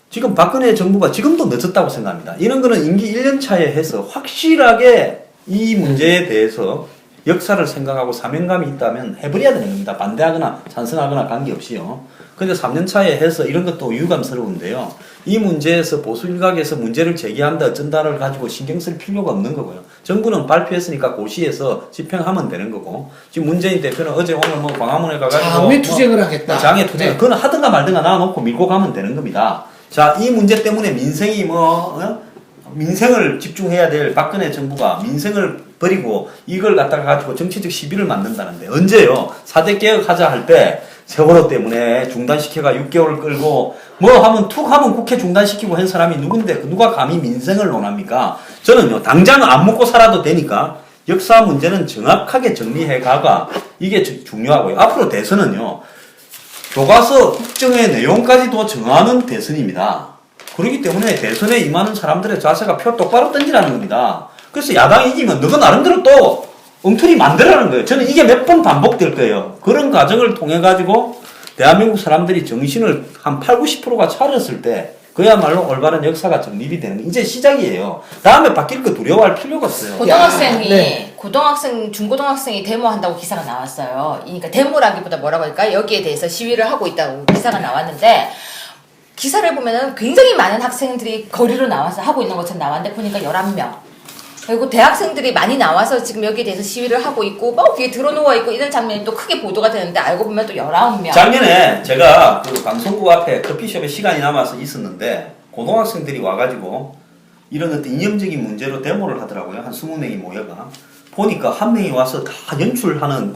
지금 박근혜 정부가 지금도 늦었다고 생각합니다. 이런 거는 임기 1년 차에 해서 확실하게 이 문제에 대해서 역사를 생각하고 사명감이 있다면 해버려야 되는 겁니다. 반대하거나 찬성하거나 관계없이요. 근데 3년 차에 해서 이런 것도 유감스러운데요. 이 문제에서 보수 일각에서 문제를 제기한다 어쩐다를 가지고 신경 쓸 필요가 없는 거고요. 정부는 발표했으니까 고시에서 집행하면 되는 거고 지금 문재인 대표는 어제 오늘 뭐 광화문에 가가지고 장외 투쟁을 하겠다. 장외 투쟁 네. 그건 하든가 말든가 놔놓고 밀고 가면 되는 겁니다. 자, 이 문제 때문에 민생이 민생을 집중해야 될 박근혜 정부가 민생을 버리고 이걸 갖다가 가지고 정치적 시비를 만든다는데 언제요? 4대 개혁하자 할 때 세월호 때문에 중단시켜가 6개월 끌고 뭐 하면 툭 하면 국회 중단시키고 한 사람이 누군데 누가 감히 민생을 논합니까? 저는요 당장 안 먹고 살아도 되니까 역사 문제는 정확하게 정리해가가 이게 중요하고요. 앞으로 대선은요 교과서 국정의 내용까지도 정하는 대선입니다. 그렇기 때문에 대선에 임하는 사람들의 자세가 표 똑바로 던지라는 겁니다. 그래서 야당이 이기면 너가 나름대로 또 엉터리 만들라는 거예요. 저는 이게 몇 번 반복될 거예요. 그런 과정을 통해 가지고 대한민국 사람들이 정신을 한 80~90%가 차렸을 때 그야말로 올바른 역사가 정립이 되는 게 이제 시작이에요. 다음에 바뀔 거 두려워할 필요가 없어요. 고등학생이 네. 중고등학생이 데모한다고 기사가 나왔어요. 그러니까 데모라기보다 뭐라고 할까? 여기에 대해서 시위를 하고 있다고 기사가 나왔는데 기사를 보면은 굉장히 많은 학생들이 거리로 나와서 하고 있는 것처럼 나왔는데 보니까 11명. 그리고 대학생들이 많이 나와서 지금 여기에 대해서 시위를 하고 있고 막 뒤에 들어누워 있고 이런 장면이 또 크게 보도가 되는데 알고 보면 또 19명. 작년에 제가 그 방송국 앞에 커피숍에 시간이 남아서 있었는데 고등학생들이 와가지고 이런 어떤 이념적인 문제로 데모를 하더라고요. 한 20명이 모여가 보니까 한 명이 와서 다 연출하는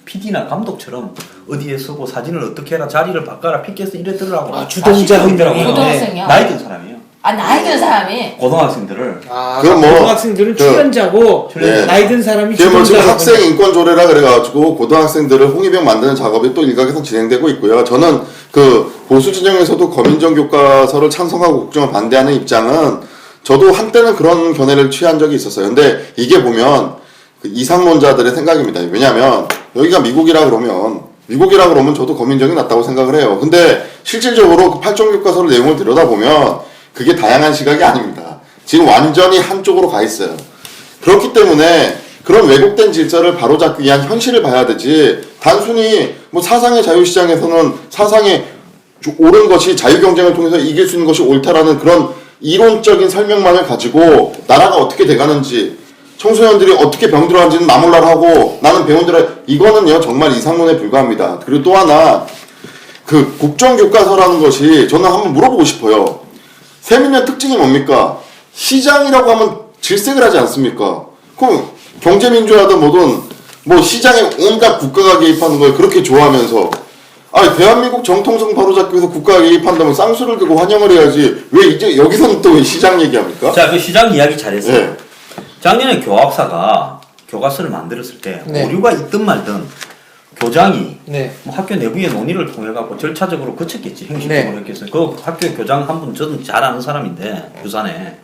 PD나 감독처럼 어디에 서고 사진을 어떻게 해라 자리를 바꿔라 픽해서 이랬더라고요. 아, 주동자 한 명이요? 고등학생이요? 나이 든 사람이요. 아 나이 든 사람이 고등학생들을 그럼 뭐, 고등학생들은 출연자고 네. 나이 든 사람이 그게 뭐 지금 주동자라고. 학생 인권 조례라 그래가지고 고등학생들을 홍위병 만드는 작업이 또 일각에서 진행되고 있고요. 저는 그 보수 진영에서도 거민정 교과서를 찬성하고 국정을 반대하는 입장은 저도 한때는 그런 견해를 취한 적이 있었어요. 근데 이게 보면 그 이상론자들의 생각입니다. 왜냐하면 여기가 미국이라 그러면 저도 거민정이 낫다고 생각을 해요. 근데 실질적으로 그 8종 교과서의 내용을 들여다보면 그게 다양한 시각이 아닙니다. 지금 완전히 한쪽으로 가 있어요. 그렇기 때문에 그런 왜곡된 질서를 바로잡기 위한 현실을 봐야 되지 단순히 뭐 사상의 자유시장에서는 사상의 옳은 것이 자유경쟁을 통해서 이길 수 있는 것이 옳다라는 그런 이론적인 설명만을 가지고 나라가 어떻게 돼가는지 청소년들이 어떻게 병들어가는지는 나몰라라 하고 나는 배운대로 이거는요 정말 이상론에 불과합니다. 그리고 또 하나 그 국정교과서라는 것이 저는 한번 물어보고 싶어요. 세민의 특징이 뭡니까? 시장이라고 하면 질색을 하지 않습니까? 그럼 경제민주화든 뭐든 뭐 시장에 온갖 국가가 개입하는 걸 그렇게 좋아하면서 아니 대한민국 정통성 바로잡기 위해서 국가가 개입한다면 쌍수를 들고 환영을 해야지 왜 이제 여기서는 또 왜 시장 얘기합니까? 자, 그 시장 이야기 잘했어요. 네. 작년에 교학사가 교과서를 만들었을 때 네. 오류가 있든 말든 교장이 네. 뭐 학교 내부의 논의를 통해 갖고 절차적으로 거쳤겠지. 형식적으로 네. 했겠어요. 그 학교 교장 한 분 저는 잘 아는 사람인데 부산에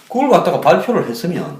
그걸 갖다가 발표를 했으면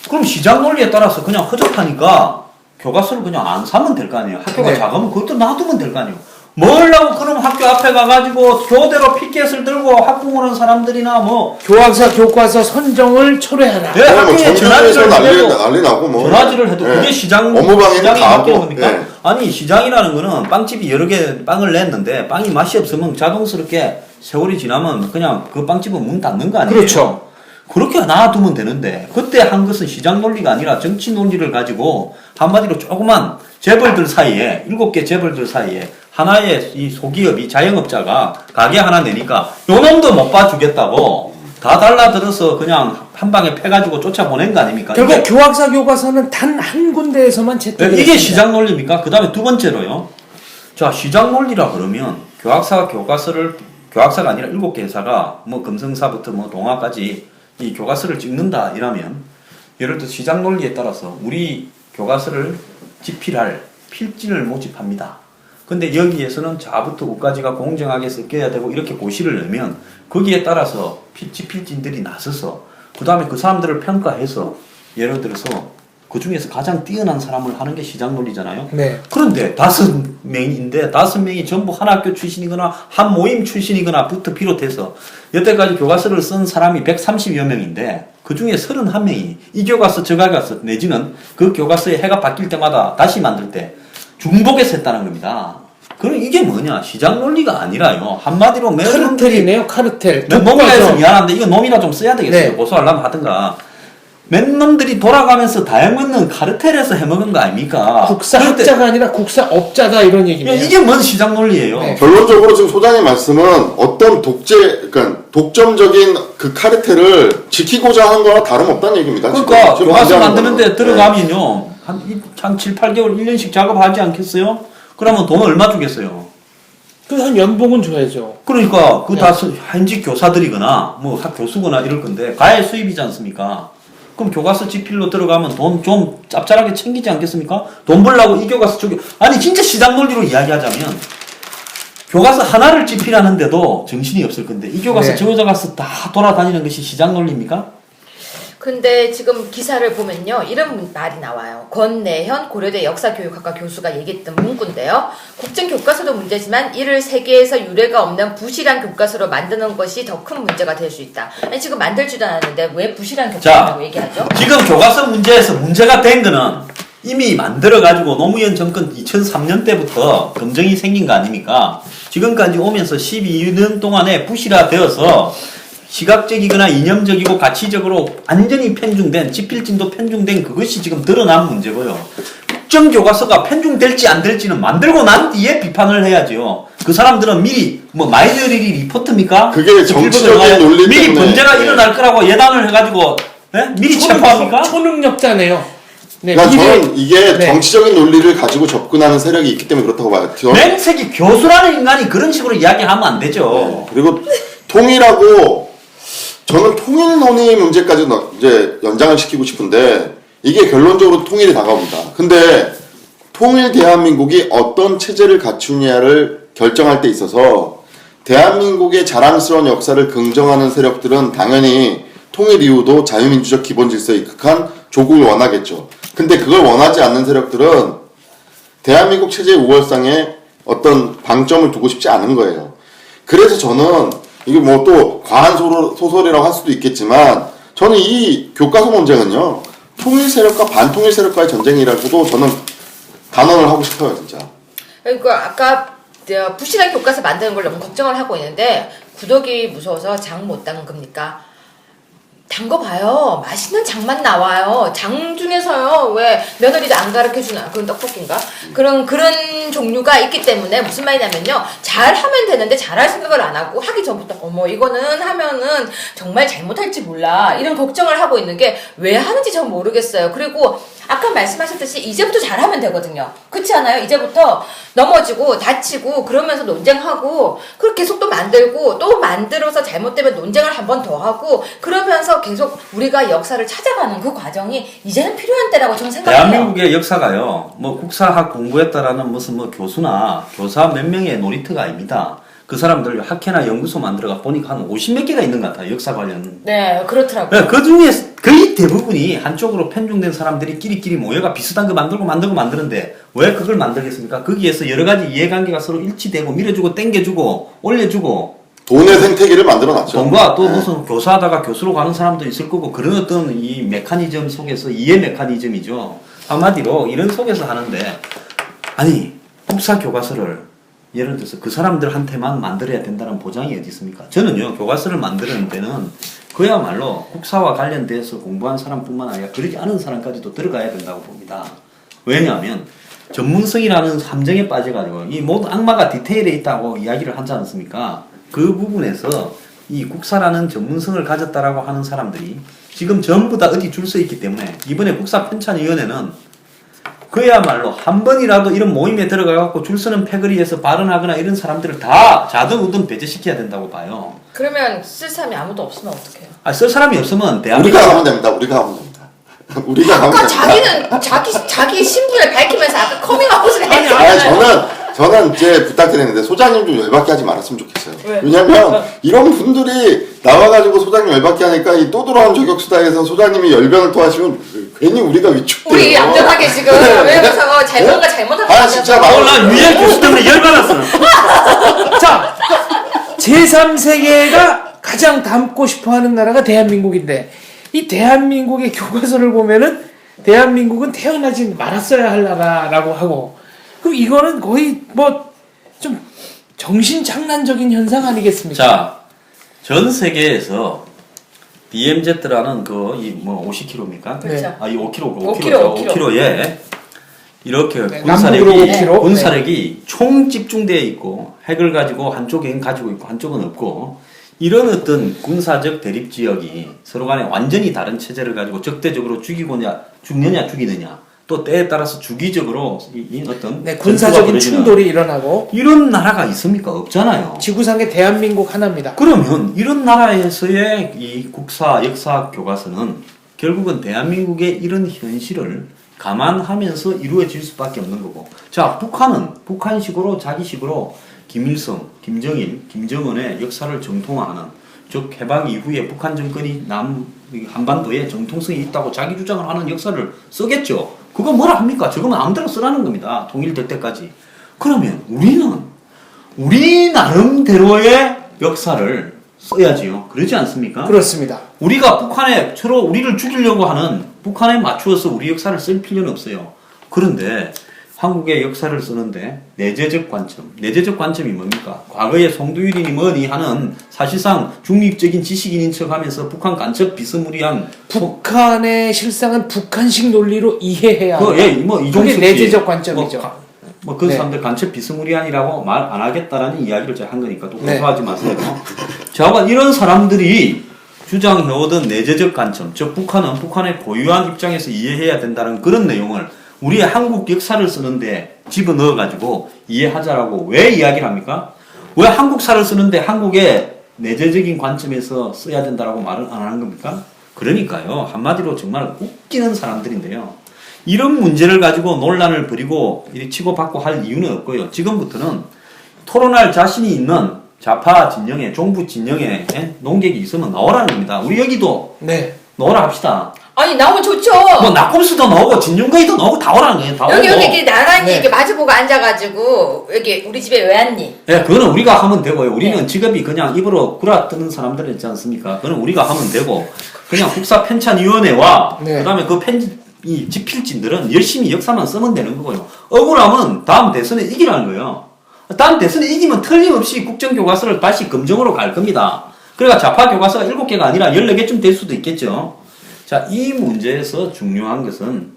그럼 시장 논리에 따라서 그냥 허접하니까 교과서를 그냥 안 사면 될 거 아니에요. 학교가 네. 작으면 그것도 놔두면 될 거 아니에요. 뭘 하고 그럼 학교 앞에 가가지고 교대로 피켓을 들고 학부모는 사람들이나 뭐 교학사 교과서 선정을 철회하라. 네, 학교에 전화지를 해도 난리 나고 뭐 전화지를 해도 예. 그게 시장 업무방해는 시장이 다 맡기는 하고 겁니까? 예. 아니 시장이라는 거는 빵집이 여러 개 빵을 냈는데 빵이 맛이 없으면 자동스럽게 세월이 지나면 그냥 그 빵집은 문 닫는 거 아니에요? 그렇죠. 그렇게 놔두면 되는데 그때 한 것은 시장 논리가 아니라 정치 논리를 가지고 한마디로 조그만 재벌들 사이에 7개 재벌들 사이에 하나의 이 소기업이 자영업자가 가게 하나 내니까 요 놈도 못 봐주겠다고 다 달라들어서 그냥 한 방에 패가지고 쫓아보낸 거 아닙니까? 결국 이게, 교학사 교과서는 단 한 군데에서만 채택을 이게 했습니다. 시장 논리입니까? 그 다음에 두 번째로요. 자, 시장 논리라 그러면 교학사 교과서를 교학사가 아니라 7개 회사가 뭐 금성사부터 뭐 동아까지 이 교과서를 찍는다 이러면 예를 들어 시장 논리에 따라서 우리 교과서를 집필할 필진을 모집합니다. 근데 여기에서는 좌부터 우까지가 공정하게 섞여야 되고 이렇게 고시를 내면 거기에 따라서 집필진들이 나서서 그 다음에 그 사람들을 평가해서 예를 들어서 그 중에서 가장 뛰어난 사람을 하는 게 시장 논리잖아요. 네. 그런데 5명인데 5명이 전부 한 학교 출신이거나 한 모임 출신이거나부터 비롯해서 여태까지 교과서를 쓴 사람이 130여 명인데 그 중에 31명이 이 교과서 저 교과서 내지는 그 교과서의 해가 바뀔 때마다 다시 만들 때 중복해서 했다는 겁니다. 그럼 이게 뭐냐? 시장 논리가 아니라요. 한마디로 몇 카르텔이네요. 카르텔. 놈이라 해서 미안한데 이거 놈이나 좀 써야 되겠어요. 네. 고소하려면 하든가. 몇 놈들이 돌아가면서 다해먹는 카르텔에서 해먹은 거 아닙니까? 국사학자가 아니라 국사업자다 이런 얘기네요. 이게 뭔 시장 논리예요? 네. 결론적으로 지금 소장의 말씀은 어떤 그러니까 독점적인 그 카르텔을 지키고자 하는 거와 다름없다는 얘기입니다. 그러니까 지금 교과서 반대하는 만드는데 거는. 들어가면요 한 7, 8개월 1년씩 작업하지 않겠어요? 그러면 돈 얼마 주겠어요? 그 한 연봉은 줘야죠. 그러니까 그 네. 다 현직 교사들이거나 뭐 학 교수거나 이럴 건데 가해 수입이지 않습니까? 그럼 교과서 집필로 들어가면 돈 좀 짭짤하게 챙기지 않겠습니까? 돈 벌라고 이 교과서 저기 아니 진짜 시장 논리로 이야기하자면 교과서 하나를 집필하는데도 정신이 없을 건데 이 교과서 네. 저 교과서 다 돌아다니는 것이 시장 논리입니까? 근데 지금 기사를 보면요 이런 말이 나와요. 권내현 고려대 역사교육학과 교수가 얘기했던 문구인데요. 국정 교과서도 문제지만 이를 세계에서 유례가 없는 부실한 교과서로 만드는 것이 더 큰 문제가 될 수 있다. 아니, 지금 만들지도 않았는데 왜 부실한 교과서라고 얘기하죠? 지금 교과서 문제에서 문제가 된 거는 이미 만들어가지고 노무현 정권 2003년 때부터 검증이 생긴 거 아닙니까? 지금까지 오면서 12년 동안에 부실화되어서 시각적이거나 이념적이고 가치적으로 완전히 편중된 집필진도 편중된 그것이 지금 드러난 문제고요. 국정교과서가 편중될지 안 될지는 만들고 난 뒤에 비판을 해야죠. 그 사람들은 미리 뭐 마이너리 리포트입니까? 그게 정치적인 논리 미리 때문에. 문제가 네. 일어날 거라고 예단을 해가지고 네? 미리 체포합니까? 초능력자네요. 네, 그러니까 미래- 저는 이게 네. 정치적인 논리를 가지고 접근하는 세력이 있기 때문에 그렇다고 봐요. 맹색이 교수라는 인간이 그런 식으로 이야기하면 안 되죠. 그리고 통일하고 저는 통일 논의 문제까지 이제 연장을 시키고 싶은데 이게 결론적으로 통일이 다가옵니다. 근데 통일 대한민국이 어떤 체제를 갖추냐를 결정할 때 있어서 대한민국의 자랑스러운 역사를 긍정하는 세력들은 당연히 통일 이후도 자유민주적 기본 질서에 입각한 조국을 원하겠죠. 근데 그걸 원하지 않는 세력들은 대한민국 체제의 우월상에 어떤 방점을 두고 싶지 않은 거예요. 그래서 저는 이게 뭐 또 과한 소설이라고 할 수도 있겠지만 저는 이 교과서 논쟁은요 통일 세력과 반통일 세력과의 전쟁이라고도 저는 단언을 하고 싶어요 진짜. 그러니까 아까 부실한 교과서 만드는 걸 너무 걱정을 하고 있는데 구더기 무서워서 장 못 담은 겁니까? 담궈봐요. 맛있는 장만 나와요. 장 중에서요. 왜 며느리도 안 가르쳐주나? 그건 떡볶이인가? 그런 종류가 있기 때문에 무슨 말이냐면요. 잘하면 되는데 잘할 생각을 안 하고 하기 전부터 어머 이거는 하면은 정말 잘못할지 몰라. 이런 걱정을 하고 있는 게 왜 하는지 전 모르겠어요. 그리고 아까 말씀하셨듯이 이제부터 잘하면 되거든요. 그렇지 않아요? 이제부터 넘어지고 다치고 그러면서 논쟁하고 그렇게 계속 또 만들고 또 만들어서 잘못되면 논쟁을 한 번 더 하고 그러면서 계속 우리가 역사를 찾아가는 그 과정이 이제는 필요한 때라고 저는 생각해요. 대한민국의 역사가요, 뭐 국사학 공부했다라는 무슨 뭐 교수나 교사 몇 명의 놀이터가 아닙니다. 그 사람들 학회나 연구소 만들어가 보니까 한 50몇 개가 있는 것 같아요. 역사 관련. 네, 그렇더라고요. 그 중에 거의 대부분이 한쪽으로 편중된 사람들이 끼리끼리 모여가 비슷한 거 만드는데 왜 그걸 만들겠습니까? 거기에서 여러 가지 이해관계가 서로 일치되고 밀어주고 땡겨주고 올려주고 돈의 생태계를 만들어놨죠. 돈과 또 무슨 교사하다가 교수로 가는 사람도 있을 거고 그런 어떤 이 메커니즘 속에서 이해 메커니즘이죠. 한마디로 이런 속에서 하는데 아니 국사 교과서를 예를 들어서 그 사람들한테만 만들어야 된다는 보장이 어디 있습니까? 저는요 교과서를 만드는 데는 그야말로 국사와 관련돼서 공부한 사람뿐만 아니라 그러지 않은 사람까지도 들어가야 된다고 봅니다. 왜냐하면 전문성이라는 함정에 빠져가지고 이 모든 악마가 디테일에 있다고 이야기를 하지 않습니까? 그 부분에서 이 국사라는 전문성을 가졌다라고 하는 사람들이 지금 전부 다 어디 줄 서 있기 때문에 이번에 국사편찬위원회는 그야말로 한 번이라도 이런 모임에 들어가갖고 줄 서는 패거리에서 발언하거나 이런 사람들을 다 자등우등 배제시켜야 된다고 봐요. 그러면 쓸 사람이 아무도 없으면 어떡해요? 아, 쓸 사람이 없으면 대한민국 우리가 하면 됩니다. 우리가 하면 됩니다. 우리가 하면 아까 됩니다. 자기는 자기 신분을 밝히면서 아까 커밍아웃을 아니, 했잖아요. 저는 이제 부탁드리는데 소장님 좀 열받게 하지 말았으면 좋겠어요. 왜? 왜냐면 이런 분들이 나와가지고 소장님 열받게 하니까 이 또 돌아온 저격수다에서 소장님이 열변을 토하시면 괜히 우리가 위축돼요. 우리 얌전하게 지금 왜냐면 저거 뭔가 잘못한 거 아 진짜 난 유해 교수 때문에 열받았어. 자, 제3세계가 가장 닮고 싶어하는 나라가 대한민국인데 이 대한민국의 교과서를 보면은 대한민국은 태어나지 말았어야 할 나라라고 하고 그럼 이거는 거의 뭐 좀 정신장난적인 현상 아니겠습니까? 자, 전 세계에서 DMZ라는 이 뭐 50km입니까? 그렇죠. 아, 이 5km, 5km. 5km에 이렇게 네, 남북으로 5km. 군사력이 총 집중되어 있고 핵을 가지고 한쪽엔 가지고 있고 한쪽은 없고 이런 어떤 군사적 대립 지역이 서로 간에 완전히 다른 체제를 가지고 적대적으로 죽느냐 죽이느냐 또 때에 따라서 주기적으로 이 어떤 네, 군사적인 충돌이 일어나고 이런 나라가 있습니까? 없잖아요. 지구상의 대한민국 하나입니다. 그러면 이런 나라에서의 이 국사 역사 교과서는 결국은 대한민국의 이런 현실을 감안하면서 이루어질 수밖에 없는 거고. 자, 북한은 북한식으로 자기식으로 김일성, 김정일, 김정은의 역사를 정통화하는 즉 해방 이후에 북한 정권이 한반도에 정통성이 있다고 자기 주장을 하는 역사를 쓰겠죠. 그거 뭐라 합니까? 저거는 아무데나 쓰라는 겁니다. 통일될 때까지. 그러면 우리는 우리 나름대로의 역사를 써야지요. 그러지 않습니까? 그렇습니다. 우리가 북한에 서로 우리를 죽이려고 하는 북한에 맞추어서 우리 역사를 쓸 필요는 없어요. 그런데 한국의 역사를 쓰는데 내재적 관점이 뭡니까? 과거에 송두율이니 뭐니 하는 사실상 중립적인 지식인인 척하면서 북한 간첩 비스무리한 북한의 실상은 북한식 논리로 이해해야 한다. 이종석 그게 씨, 내재적 관점이죠. 그 네. 사람들 간첩 비스무리한이라고 말 안 하겠다라는 이야기를 제가 한 거니까 또 네. 고소하지 마세요. 자, 이런 사람들이 주장해오던 내재적 관점, 즉 북한은 북한의 고유한 입장에서 이해해야 된다는 그런 내용을 우리의 한국 역사를 쓰는데 집어넣어가지고 이해하자라고 왜 이야기를 합니까? 왜 한국사를 쓰는데 한국의 내재적인 관점에서 써야 된다라고 말을 안 하는 겁니까? 그러니까요, 한마디로 정말 웃기는 사람들인데요. 이런 문제를 가지고 논란을 벌이고 치고받고 할 이유는 없고요. 지금부터는 토론할 자신이 있는 좌파 진영에, 종부 진영에 농객이 있으면 나오라는 겁니다. 우리 여기도 네. 나오라 합시다. 아니 나오면 좋죠. 뭐 낙곰수도 나오고 진윤거이도 나오고 다 오라는 거예요. 다 여기 오고. 이렇게 나란히 네. 이렇게 마주보고 앉아가지고 여기 우리 집에 왜 왔니? 예, 그거는 우리가 하면 되고요. 우리는 네. 직업이 그냥 입으로 구라뜨는 사람들 있지 않습니까? 그거는 우리가 하면 되고 그냥 국사편찬위원회와 네. 그다음에 이 집필진들은 열심히 역사만 쓰면 되는 거고요. 억울하면 다음 대선에 이기라는 거예요. 다음 대선에 이기면 틀림없이 국정교과서를 다시 검정으로 갈 겁니다. 그러니까 좌파 교과서가 7개가 아니라 14개쯤 될 수도 있겠죠. 자, 이 문제에서 중요한 것은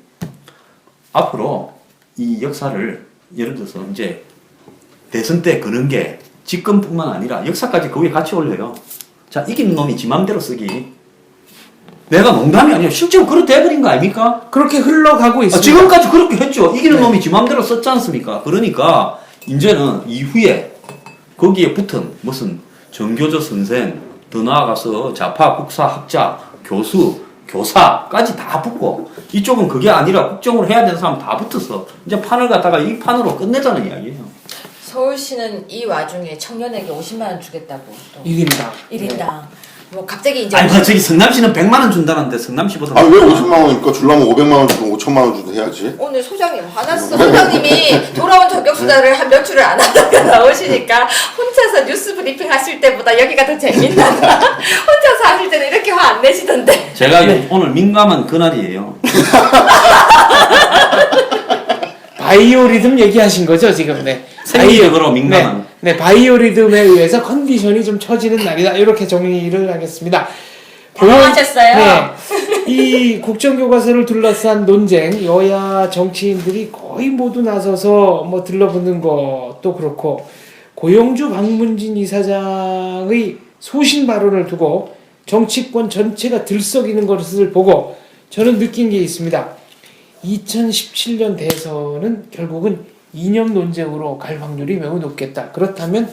앞으로 이 역사를 예를 들어서 이제 대선 때 그런 게 직권뿐만 아니라 역사까지 거기에 같이 올려요. 자, 이긴 놈이 지 맘대로 쓰기. 내가 농담이 아니라 실제로 그렇게 돼버린 거 아닙니까? 그렇게 흘러가고 있습니다. 지금까지 그렇게 했죠. 이기는 네. 놈이 지 맘대로 썼지 않습니까? 그러니까 이제는 이후에 거기에 붙은 무슨 정교조 선생, 더 나아가서 좌파 국사학자, 교수, 교사까지 다 붙고 이쪽은 그게 아니라 국정을 해야 되는 사람 다 붙어서 이제 판을 갖다가 이 판으로 끝내자는 이야기예요. 서울시는 이 와중에 청년에게 50만 원 주겠다고 또 1인당. 1인당 뭐 갑자기 이제 아니 뭐 저기 성남시는 100만 원 준다는데 성남시보다 아 왜 50만 원이니까 주려면 500만 원 주고 5천만 원 주도 해야지. 오늘 소장님 화났어. 소장님이 돌아온 저격수다를 한 몇 주를 안 하다가 나오시니까 혼자서 뉴스 브리핑 하실 때보다 여기가 더 재밌나. 혼자서 하실 때는 이렇게 화 안 내시던데. 제가 오늘 민감한 그날이에요. 바이오리듬 얘기하신 거죠 지금? 네. 생리적으로 민감한. 네, 바이오리듬에 의해서 컨디션이 좀 처지는 날이다. 이렇게 정리를 하겠습니다. 당황하셨어요? 네. 이 국정교과서를 둘러싼 논쟁, 여야 정치인들이 거의 모두 나서서 뭐 들러붙는 것도 그렇고, 고영주 박문진 이사장의 소신 발언을 두고 정치권 전체가 들썩이는 것을 보고 저는 느낀 게 있습니다. 2017년 대선은 결국은 이념 논쟁으로 갈 확률이 매우 높겠다. 그렇다면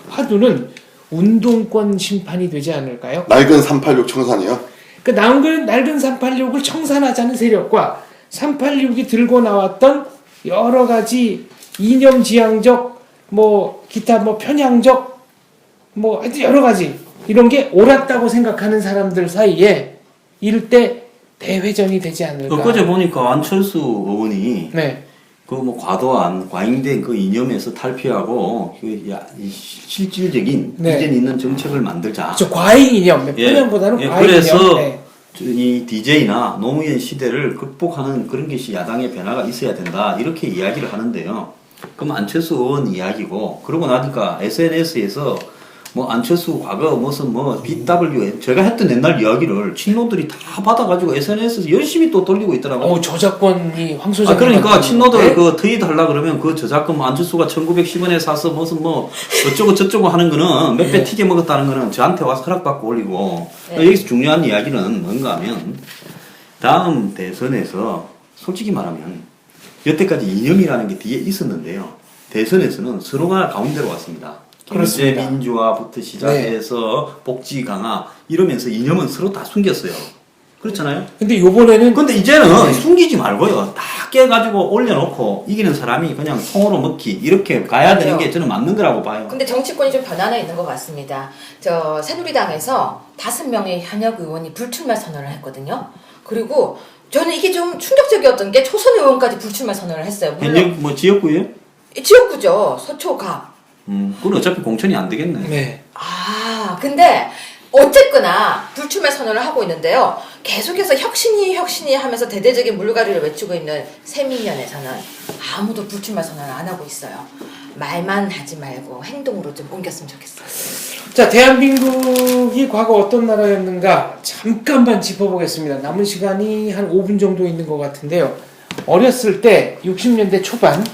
화두는 운동권 심판이 되지 않을까요? 낡은 386 청산이요? 그 낡은 386을 청산하자는 세력과 386이 들고 나왔던 여러 가지 이념 지향적 뭐 기타 뭐 편향적 뭐 하여튼 여러 가지 이런 게 옳았다고 생각하는 사람들 사이에 일대 대회전이 되지 않을까. 엊그제 보니까 안철수 의원이 네. 그 뭐 과도한 과잉된 그 이념에서 탈피하고 이 실질적인 네. 이전 있는 정책을 만들자. 저 과잉 이념, 편향보다는 예, 과잉 그래서 이념. 네. 이 DJ나 노무현 시대를 극복하는 그런 것이 야당의 변화가 있어야 된다 이렇게 이야기를 하는데요. 그럼 안철수 의원 이야기고 그러고 나니까 SNS에서 뭐 안철수 과거 무슨 뭐 BWM 제가 했던 옛날 이야기를 친노들이 다 받아가지고 SNS에서 열심히 또 돌리고 있더라고요. 저작권이 황 소장. 그러니까 친노들 그 트윗 하려 그러면 그 저작권 안철수가 1910원에 사서 무슨 뭐 어쩌고 저쩌고 하는 거는 몇 배 튀겨 먹었다는 거는 저한테 와서 허락받고 올리고 여기서 중요한 이야기는 뭔가 하면 다음 대선에서 솔직히 말하면 여태까지 이념이라는 게 뒤에 있었는데요. 대선에서는 서로가 가운데로 왔습니다. 경제 그렇습니다. 민주화부터 시작해서 복지 강화 이러면서 이념은 서로 다 숨겼어요. 그렇잖아요. 근데 요번에는 근데 이제는 숨기지 말고요. 다 깨가지고 올려놓고 이기는 사람이 그냥 통으로 먹기 이렇게 가야 되는 게 저는 맞는 거라고 봐요. 근데 정치권이 좀 변화는 있는 것 같습니다. 저 새누리당에서 5명의 현역 의원이 불출마 선언을 했거든요. 그리고 저는 이게 좀 충격적이었던 게 초선 의원까지 불출마 선언을 했어요. 물론 현역 뭐 지역구예요? 지역구죠. 서초갑. 그건 어차피 공천이 안 되겠네. 네. 근데 어쨌거나 불출마 선언을 하고 있는데요. 계속해서 혁신이 하면서 대대적인 물갈이를 외치고 있는 새민연에서는 아무도 불출마 선언을 안 하고 있어요. 말만 하지 말고 행동으로 좀 옮겼으면 좋겠어요. 자, 대한민국이 과거 어떤 나라였는가 잠깐만 짚어보겠습니다. 남은 시간이 한 5분 정도 있는 것 같은데요. 어렸을 때 60년대 초반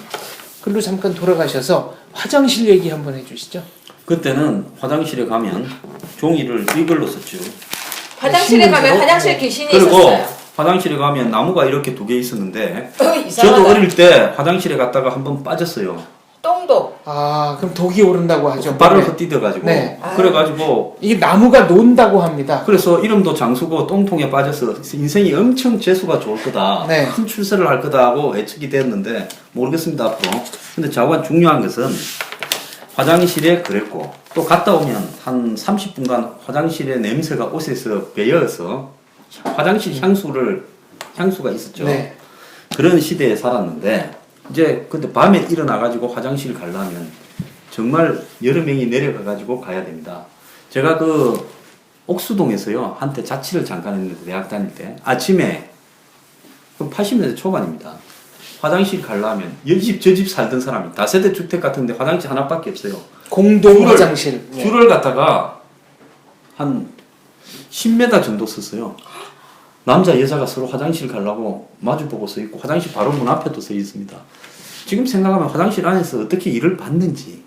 글로 잠깐 돌아가셔서 화장실 얘기 한번 해주시죠. 그때는 화장실에 가면 종이를 이걸로 썼죠. 화장실에 가면 화장실 귀신이 그리고 있었어요. 화장실에 가면 나무가 이렇게 2개 있었는데 이상하다. 저도 어릴 때 화장실에 갔다가 한번 빠졌어요. 똥도. 그럼 독이 오른다고 하죠. 발을 네. 헛디뎌가지고 네. 그래가지고 이게 나무가 논다고 합니다. 그래서 이름도 장수고 똥통에 빠져서 인생이 엄청 재수가 좋을 거다. 네. 큰 출세를 할 거다 하고 예측이 됐는데 모르겠습니다 앞으로. 근데 자관 중요한 것은 화장실에 그랬고 또 갔다 오면 한 30분간 화장실의 냄새가 옷에서 배어서 화장실 향수가 있었죠. 네. 그런 시대에 살았는데 이제 근데 밤에 일어나가지고 화장실 가려면 정말 여러 명이 내려가가지고 가야 됩니다. 제가 그 옥수동에서요 한때 자취를 잠깐 했는데 대학 다닐 때 아침에 그럼 80년대 초반입니다. 화장실 가려면 이 집 저 집 살던 사람이 다세대 주택 같은데 화장실 하나밖에 없어요. 공동 화장실. 네. 줄을 갖다가 한 10m 정도 썼어요. 남자 여자가 서로 화장실 가려고 마주보고 서 있고 화장실 바로 문 앞에도 서 있습니다. 지금 생각하면 화장실 안에서 어떻게 일을 받는지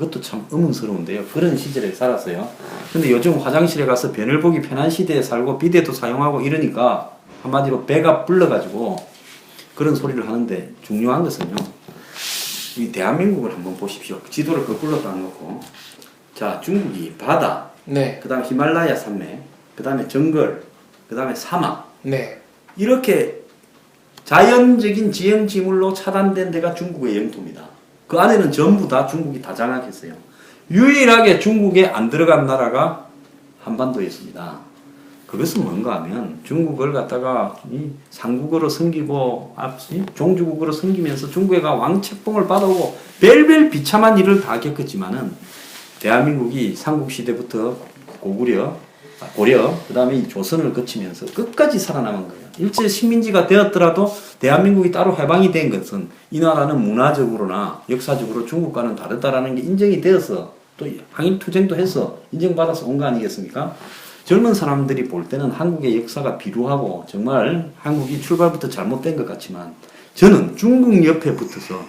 그것도 참 의문스러운데요. 그런 시절에 살았어요. 근데 요즘 화장실에 가서 변을 보기 편한 시대에 살고 비데도 사용하고 이러니까 한마디로 배가 불러가지고 그런 소리를 하는데, 중요한 것은요, 이 대한민국을 한번 보십시오. 지도를 거꾸로 딱 놓고, 자, 중국이 바다, 네. 그 다음에 히말라야 산맥, 그 다음에 정글, 그 다음에 사막, 네. 이렇게 자연적인 지형지물로 차단된 데가 중국의 영토입니다. 그 안에는 전부 다 중국이 다 장악했어요. 유일하게 중국에 안 들어간 나라가 한반도였습니다. 그것은 뭔가 하면 중국을 갖다가 이 상국으로 섬기고 종주국으로 섬기면서 중국에가 왕책봉을 받아오고 별별 비참한 일을 다 겪었지만은 대한민국이 삼국시대부터 고구려, 고려, 그 다음에 조선을 거치면서 끝까지 살아남은 거예요. 일제 식민지가 되었더라도 대한민국이 따로 해방이 된 것은 이 나라는 문화적으로나 역사적으로 중국과는 다르다라는 게 인정이 되어서 또 항일투쟁도 해서 인정받아서 온 거 아니겠습니까? 젊은 사람들이 볼 때는 한국의 역사가 비루하고 정말 한국이 출발부터 잘못된 것 같지만 저는 중국 옆에 붙어서,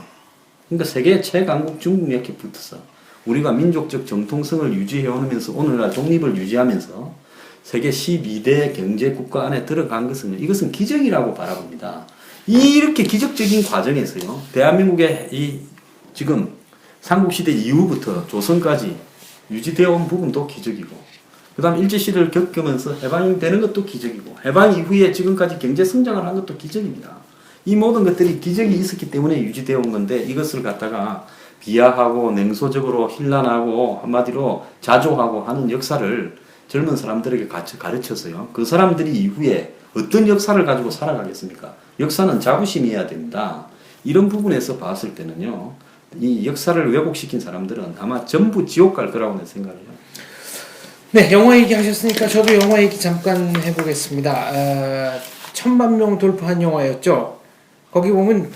그러니까 세계 최강국 중국 옆에 붙어서 우리가 민족적 정통성을 유지해오면서 오늘날 독립을 유지하면서 세계 12대 경제 국가 안에 들어간 것은 이것은 기적이라고 바라봅니다. 이렇게 기적적인 과정에서요, 대한민국의 이 지금 삼국시대 이후부터 조선까지 유지되어 온 부분도 기적이고, 그 다음 일제시대를 겪으면서 해방이 되는 것도 기적이고, 해방 이후에 지금까지 경제 성장을 한 것도 기적입니다. 이 모든 것들이 기적이 있었기 때문에 유지되어 온 건데, 이것을 갖다가 비하하고 냉소적으로 힐난하고 한마디로 자조하고 하는 역사를 젊은 사람들에게 가르쳐서요, 그 사람들이 이후에 어떤 역사를 가지고 살아가겠습니까? 역사는 자부심이어야 됩니다. 이런 부분에서 봤을 때는요, 이 역사를 왜곡시킨 사람들은 아마 전부 지옥 갈 거라고 생각해요. 네, 영화 얘기 하셨으니까 저도 영화 얘기 잠깐 해보겠습니다. 1000만 명 돌파한 영화였죠. 거기 보면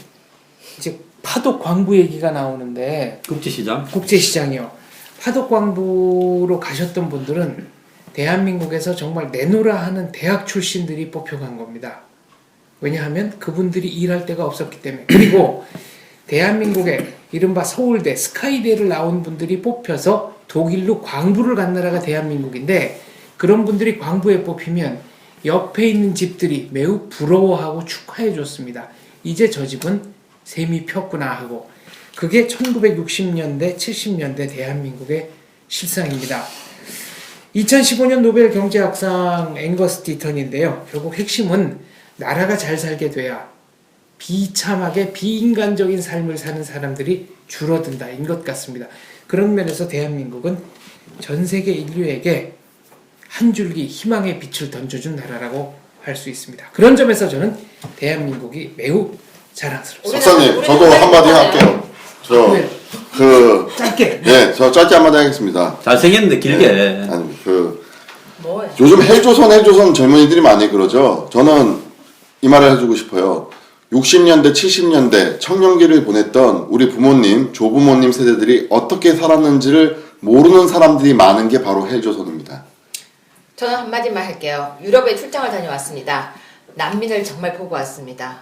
이제 파독 광부 얘기가 나오는데, 국제시장이요. 파독 광부로 가셨던 분들은 대한민국에서 정말 내노라 하는 대학 출신들이 뽑혀간 겁니다. 왜냐하면 그분들이 일할 데가 없었기 때문에. 그리고 대한민국에 이른바 서울대, 스카이대를 나온 분들이 뽑혀서 독일로 광부를 간 나라가 대한민국인데, 그런 분들이 광부에 뽑히면 옆에 있는 집들이 매우 부러워하고 축하해 줬습니다. 이제 저 집은 셈이 폈구나 하고. 그게 1960년대, 70년대 대한민국의 실상입니다. 2015년 노벨 경제학상 앵거스 디턴인데요. 결국 핵심은 나라가 잘 살게 돼야 비참하게 비인간적인 삶을 사는 사람들이 줄어든다인 것 같습니다. 그런 면에서 대한민국은 전 세계 인류에게 한 줄기 희망의 빛을 던져준 나라라고 할 수 있습니다. 그런 점에서 저는 대한민국이 매우 자랑스럽습니다. 박사님, 저도 한마디 할게요. 짧게. 네, 저 짧게 한마디 하겠습니다. 잘생겼는데 길게. 네, 아니, 뭐예요? 요즘 헬조선 젊은이들이 많이 그러죠. 저는 이 말을 해주고 싶어요. 60년대, 70년대 청년기를 보냈던 우리 부모님, 조부모님 세대들이 어떻게 살았는지를 모르는 사람들이 많은 게 바로 헬조선입니다. 저는 한마디만 할게요. 유럽에 출장을 다녀왔습니다. 난민을 정말 보고 왔습니다.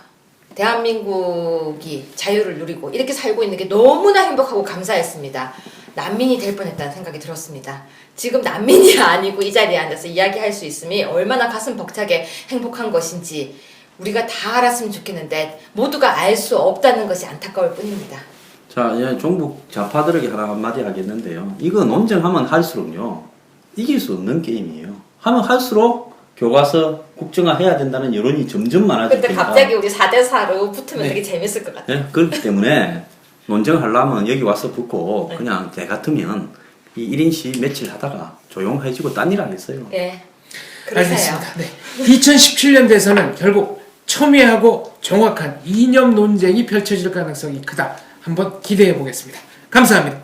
대한민국이 자유를 누리고 이렇게 살고 있는 게 너무나 행복하고 감사했습니다. 난민이 될 뻔했다는 생각이 들었습니다. 지금 난민이 아니고 이 자리에 앉아서 이야기할 수 있음이 얼마나 가슴 벅차게 행복한 것인지 우리가 다 알았으면 좋겠는데 모두가 알 수 없다는 것이 안타까울 뿐입니다. 자, 종북 좌파들에게 하나 한마디 하겠는데요. 이거 논쟁하면 할수록요, 이길 수 없는 게임이에요. 하면 할수록 교과서 국정화 해야 된다는 여론이 점점 많아질 근데 테니까. 갑자기 우리 4대4로 붙으면 네. 되게 재밌을 것 같아요. 네, 그렇기 때문에 논쟁하려면 여기 와서 붙고 그냥 제 같으면 이 1인씩 며칠 하다가 조용해지고 딴 일 하겠어요. 예. 그러세요. 알겠습니다. 네. 2017년 대선은 결국 첨예하고 정확한 이념 논쟁이 펼쳐질 가능성이 크다. 한번 기대해 보겠습니다. 감사합니다.